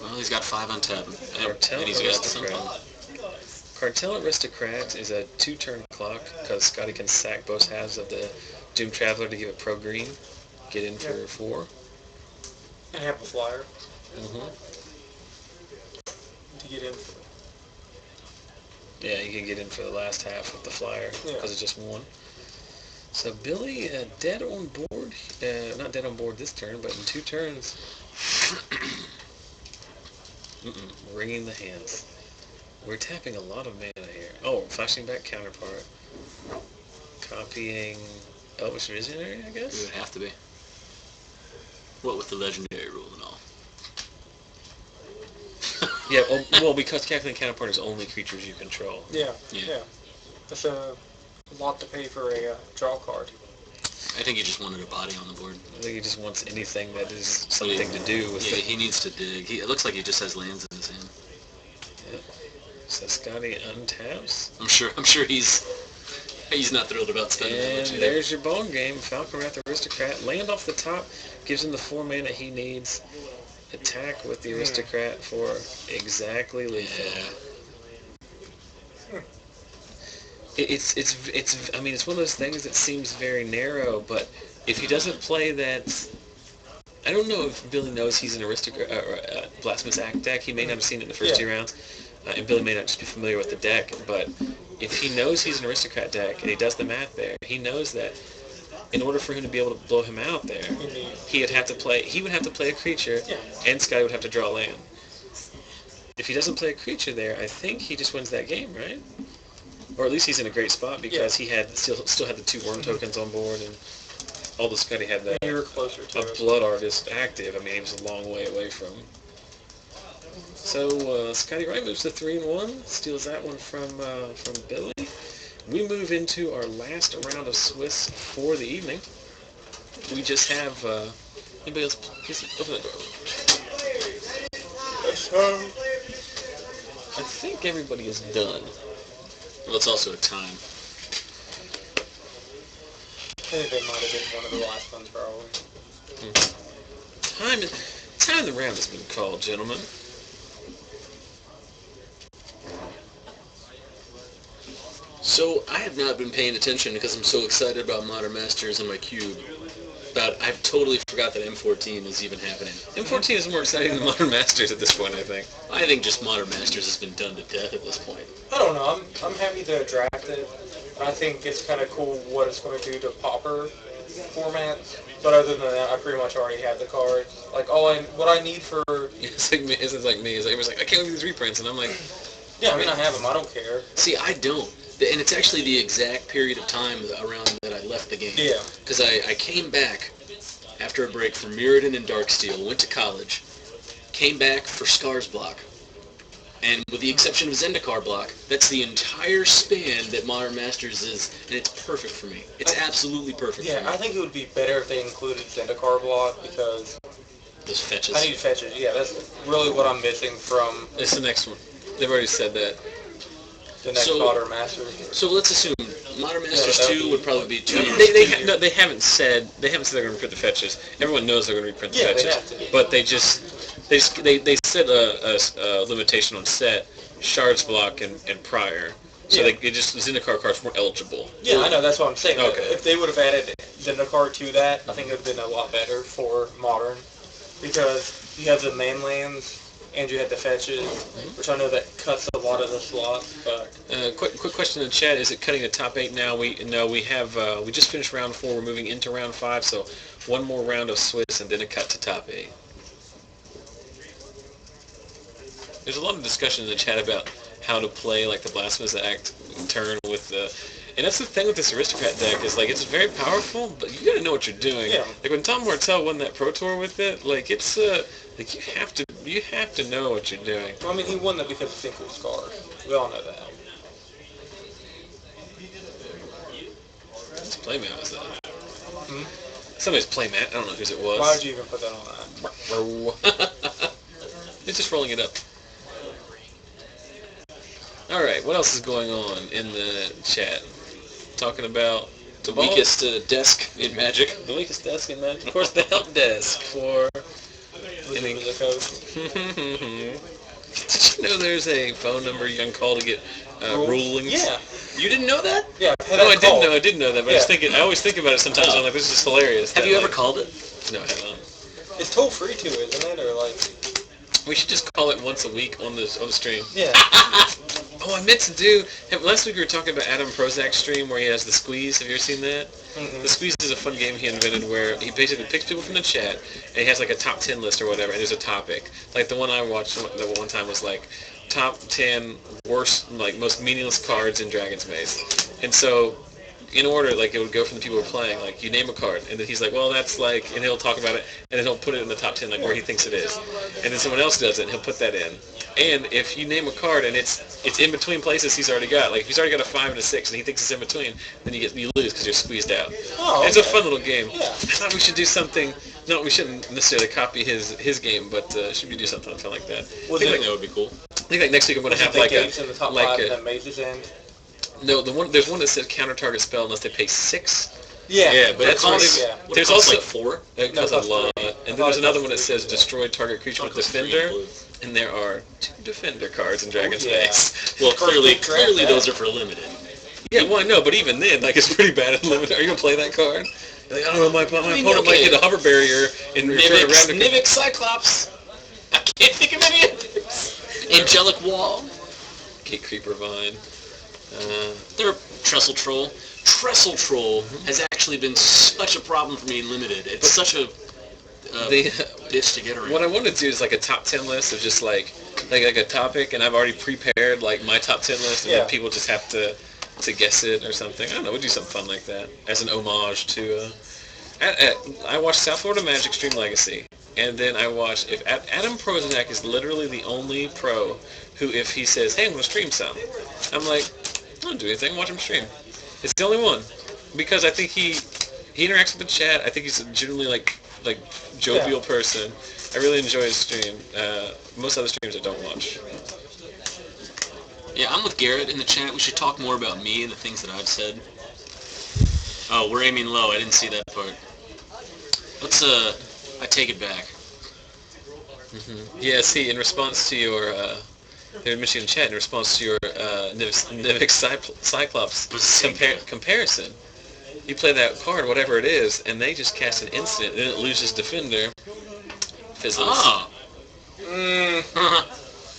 Well, he's got 5 on tap, Cartel and he's got some. Aristocrat. Cartel Aristocrat is a 2-turn clock because Scotty can sack both halves of the Doom Traveler to give it pro green. Get in for 4. And have a flyer Mm-hmm. to get in. Yeah, you can get in for the last half with the flyer Yeah. because it's just 1. So Billy dead on board. Not dead on board this turn, but in 2 turns. Ringing the hands. We're tapping a lot of mana here. Oh, flashing back counterpart. Copying Elvish Visionary, I It guess? would have to be. What with the legendary rule and all. Yeah, well, because Calculating Counterpart is only creatures you control. Yeah. Yeah. That's a lot to pay for a draw card. I think he just wanted a body on the board. I think he just wants anything that is something to do with Yeah, it. he needs to dig. It looks like he just has lands in his hand. So Scotty untaps. I'm sure he's not thrilled about spending that And much either. there's your bone game. Falcon Wrath Aristocrat. Land off the top. Gives him the 4 mana he needs. Attack with the Aristocrat for exactly lethal. Yeah. It's I mean, it's one of those things that seems very narrow, but if he doesn't play that... I don't know if Billy knows he's an Aristocrat or Blasphemous Act deck. He may not have seen it in the first 2 rounds. And Billy may not just be familiar with the deck, but if he knows he's an Aristocrat deck and he does the math there, he knows that in order for him to be able to blow him out there, he would have to play a creature, and Scotty would have to draw land. If he doesn't play a creature there, I think he just wins that game, right? Or at least he's in a great spot because he had still had the 2 worm tokens on board, and although Scotty had You were closer to a it. Blood Artist active, I mean, he was a long way away from. So Scotty Wright moves to 3-1, steals that one from Billy. We move into our last round of Swiss for the evening. We just have anybody else? Please open the door. I think everybody is done. Well, it's also a time. I think they might have been one of the last ones, probably. Time of the round has been called, gentlemen. So, I have not been paying attention because I'm so excited about Modern Masters and my cube. But I've totally forgot that M14 is even happening. M14 is more exciting than Modern Masters at this point, I think. I think just Modern Masters has been done to death at this point. I don't know. I'm happy to draft it. I think it's kind of cool what it's going to do to Pauper formats. But other than that, I pretty much already have the cards. Like what I need for. It's like me. It's like me. Everyone's like, I can't look at these reprints, and I'm like, yeah, I mean I have them. I don't care. See, I don't. And it's actually the exact period of time around that I left the game. Yeah. Because I came back after a break from Mirrodin and Darksteel, went to college, came back for Scars block. And with the exception of Zendikar block, that's the entire span that Modern Masters is, and it's perfect for me. It's absolutely perfect for me. Yeah, I think it would be better if they included Zendikar block because Those fetches. I need fetches. Yeah, that's really what I'm missing from it's the next one. They've already said that. the next Modern Masters. So let's assume Modern Masters 2 would probably be 2 years. They haven't said they're going to reprint the fetches. Everyone knows they're going to reprint the Yeah, they fetches, have to. but they set a limitation on set, shards block and prior. So Yeah. it just Zendikar cards weren't eligible. Yeah, I know, that's what I'm saying. Okay. If they would have added Zendikar to that, I think it would have been a lot better for Modern. Because you have the mainlands, and you had the fetches, which I know that cuts a lot of the slots, but... Quick question in the chat, is it cutting the top 8 now? We just finished round 4, we're moving into round 5, so one more round of Swiss and then a cut to top 8. There's a lot of discussion in the chat about how to play like the Blasphemous Act turn with the... And that's the thing with this Aristocrat deck, is like it's very powerful, but you gotta know what you're doing. Yeah. Like when Tom Martell won that Pro Tour with it, like it's like you have to know what you're doing. Well, I mean, he won that because of single scars. We all know that. Whose playmat was that? Hmm? Somebody's playmat. I don't know whose it was. Why would you even put that on that? It's just rolling it up. Alright, what else is going on in the chat? Talking about The weakest desk in Magic. The weakest desk in Magic. Of course, the help desk for... Losing to the coach. Did you know there's a phone number you can call to get rulings? Yeah. You didn't know that? Yeah. No, I did know that, but I always think about it sometimes. I'm like, this is hilarious. Have you ever called it? No, I haven't. It's toll free too, isn't it? Or like... We should just call it once a week on the stream. Yeah. Oh, I meant to do... Last week we were talking about Adam Prozac's stream where he has the squeeze. Have you ever seen that? Mm-mm. The squeeze is a fun game he invented where he basically picks people from the chat and he has like a top 10 list or whatever, and there's a topic. Like the one I watched the one time was like top 10 worst, like most meaningless cards in Dragon's Maze. And so in order, like it would go from the people who are playing, like you name a card, and then he's like, well, that's like, and he'll talk about it, and then he'll put it in the top 10, like where he thinks it is. And then someone else does it, and he'll put that in. And if you name a card and it's in between places he's already got, like if he's already got a 5 and a 6 and he thinks it's in between, then you lose because you're squeezed out. Oh, It's a fun little game. Yeah. I thought we should do something. No, we shouldn't necessarily copy his game, but should we do something fun like that? Was I think it- that would be cool. I think like next week I'm gonna have the like games in the top like 5 a, and then mazes end. no, there's one that says counter target spell unless they pay 6. Yeah. Yeah, but That's that's costs, only, yeah. what, there's it costs also like 4? it No, costs it a costs lot, 3. and I then thought there's it another cost one that 3, says yeah. destroy target creature with Costs 3 defender, blue. and there are 2 defender cards in Dragon's yeah. Maze. Well, clearly Draft that. those are for limited. Yeah, well I know, but even then, like it's pretty bad at limited. Are you gonna play that card? You're like, I don't know, my mean, opponent might okay. hit a hover barrier and return around to Nivix Cyclops. I can't think of any others. Angelic Wall. Gate Creeper Vine. They're Trestle Troll. Trestle Troll has actually been such a problem for me in limited. It's such a bitch to get around. What I want to do is like a top 10 list of just like a topic, and I've already prepared like my top 10 list, and Yeah. then people just have to guess it or something. I don't know. We'll do something fun like that as an homage to. I watched South Florida Magic Stream Legacy, and then I watched Adam Prozac is literally the only pro who, if he says, "Hey, I'm gonna stream some," I'm like, I don't do anything. Watch him stream. It's the only one because I think he interacts with the chat. I think he's a genuinely like jovial person. I really enjoy his stream. Most other streams I don't watch. Yeah, I'm with Garrett in the chat. We should talk more about me and the things that I've said. Oh, we're aiming low. I didn't see that part. Let's, I take it back. Yeah, see, in response to your, in Michigan chat, in response to your Nivix Cyclops comparison, you play that card, whatever it is, and they just cast an instant, and it loses defender. Fizzles. Ah.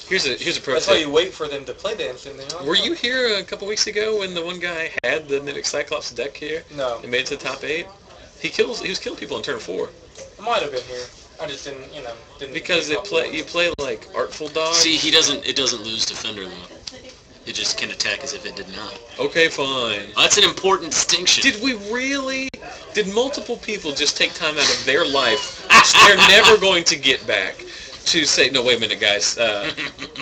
Here's a pro That's tip. why you wait for them to play the instant. Were you here a couple weeks ago when the one guy had the Nivix Cyclops deck here? No. And made it to the top 8? He was killing people in turn 4. I might have been here. I just didn't, didn't. Because you play like Artful Dog. See, it doesn't lose defender, though. It just can attack as if it did not. Okay, fine. That's an important distinction. Did multiple people just take time out of their life, which they're never going to get back, to say, no, wait a minute, guys,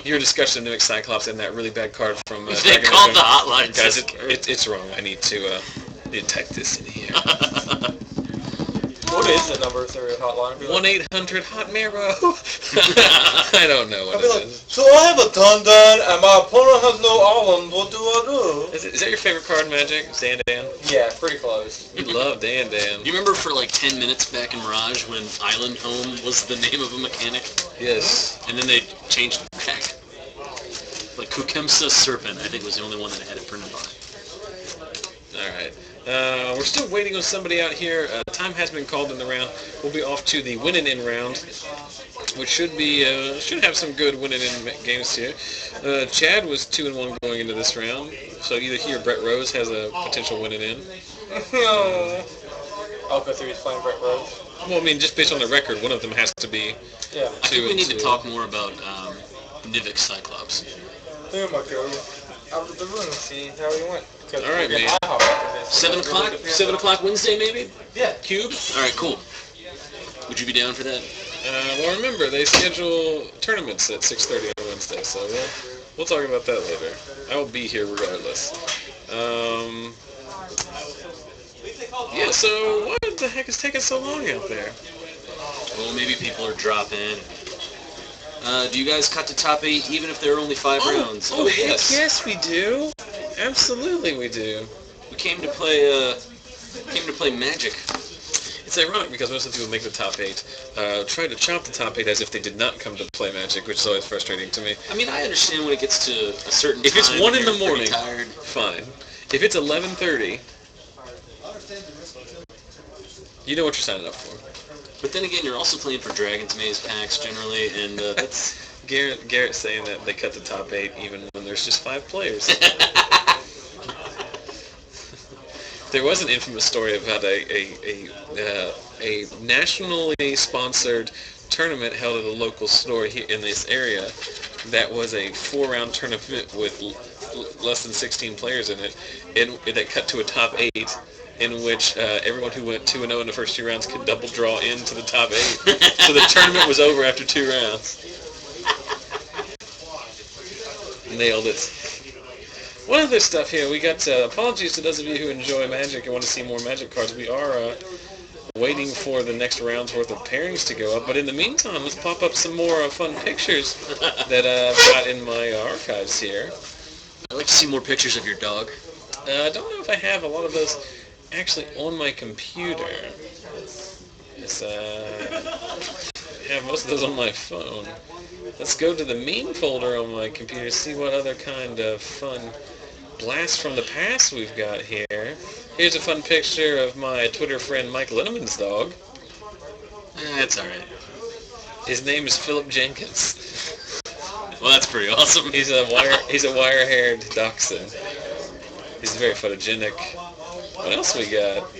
your discussion of Nivix Cyclops and that really bad card from... they called the hotline. Guys, it's wrong. I need to type this in here. What is the number for your hotline? 1-800-HOT-MARROW. I don't know what I'll be it like, is. so I have a Tondan and my opponent has no island. What do I do? Is that your favorite card, Magic? Dan? Yeah, pretty close. You love Dan. You remember for like 10 minutes back in Mirage when Island Home was the name of a mechanic? Yes. And then they changed it back. Like Kukemsa Serpent, I think, was the only one that had it printed on it. Alright. We're still waiting on somebody out here. Time has been called in the round. We'll be off to the win-in round, which should have some good win-in games here. Chad was 2-1 going into this round, so either he or Brett Rose has a potential win-in. No. Alpha 3 is playing Brett Rose. Well, I mean, just based on the record, one of them has to be. Yeah. I think we need to talk more about Nivix Cyclops. Oh my god. Out of the room, see how he went. All right, man. 7 o'clock? 7 o'clock Wednesday, maybe? Yeah. Cube? All right, cool. Would you be down for that? Well, remember, they schedule tournaments at 6:30 on Wednesday, so we'll talk about that later. I will be here regardless. Yeah, so what the heck is taking so long out there? Well, maybe people are dropping. Do you guys cut to top 8 even if there are only 5 rounds? Oh, heck yes, we do. Absolutely, we do. We came to play Magic. It's ironic because most of the people make the top 8 try to chop the top 8 as if they did not come to play Magic, which is always frustrating to me. I mean, I understand when it gets to a certain if time. If it's 1 in the you're morning, tired. Fine. If it's 11:30, you know what you're signing up for. But then again, you're also playing for Dragon's Maze packs generally, and that's... Garrett saying that they cut the top 8 even when there's just 5 players. There was an infamous story about a nationally sponsored tournament held at a local store here in this area that was a 4-round tournament with less than 16 players in it, and that cut to a top 8 in which everyone who went 2-0 in the first 2 rounds could double draw into the top 8. So the tournament was over after 2 rounds. Nailed it. One other stuff here, we got apologies to those of you who enjoy Magic and want to see more Magic cards. We are waiting for the next round's worth of pairings to go up, but in the meantime, let's pop up some more fun pictures that I've got in my archives here. I'd like to see more pictures of your dog. I don't know if I have a lot of those actually on my computer. It's, I have most of those on my phone. Let's go to the meme folder on my computer, see what other kind of fun blast from the past we've got here. Here's a fun picture of my Twitter friend Mike Linneman's dog. That's alright. His name is Philip Jenkins. Well, that's pretty awesome. He's a wire-haired dachshund. He's very photogenic. What else we got?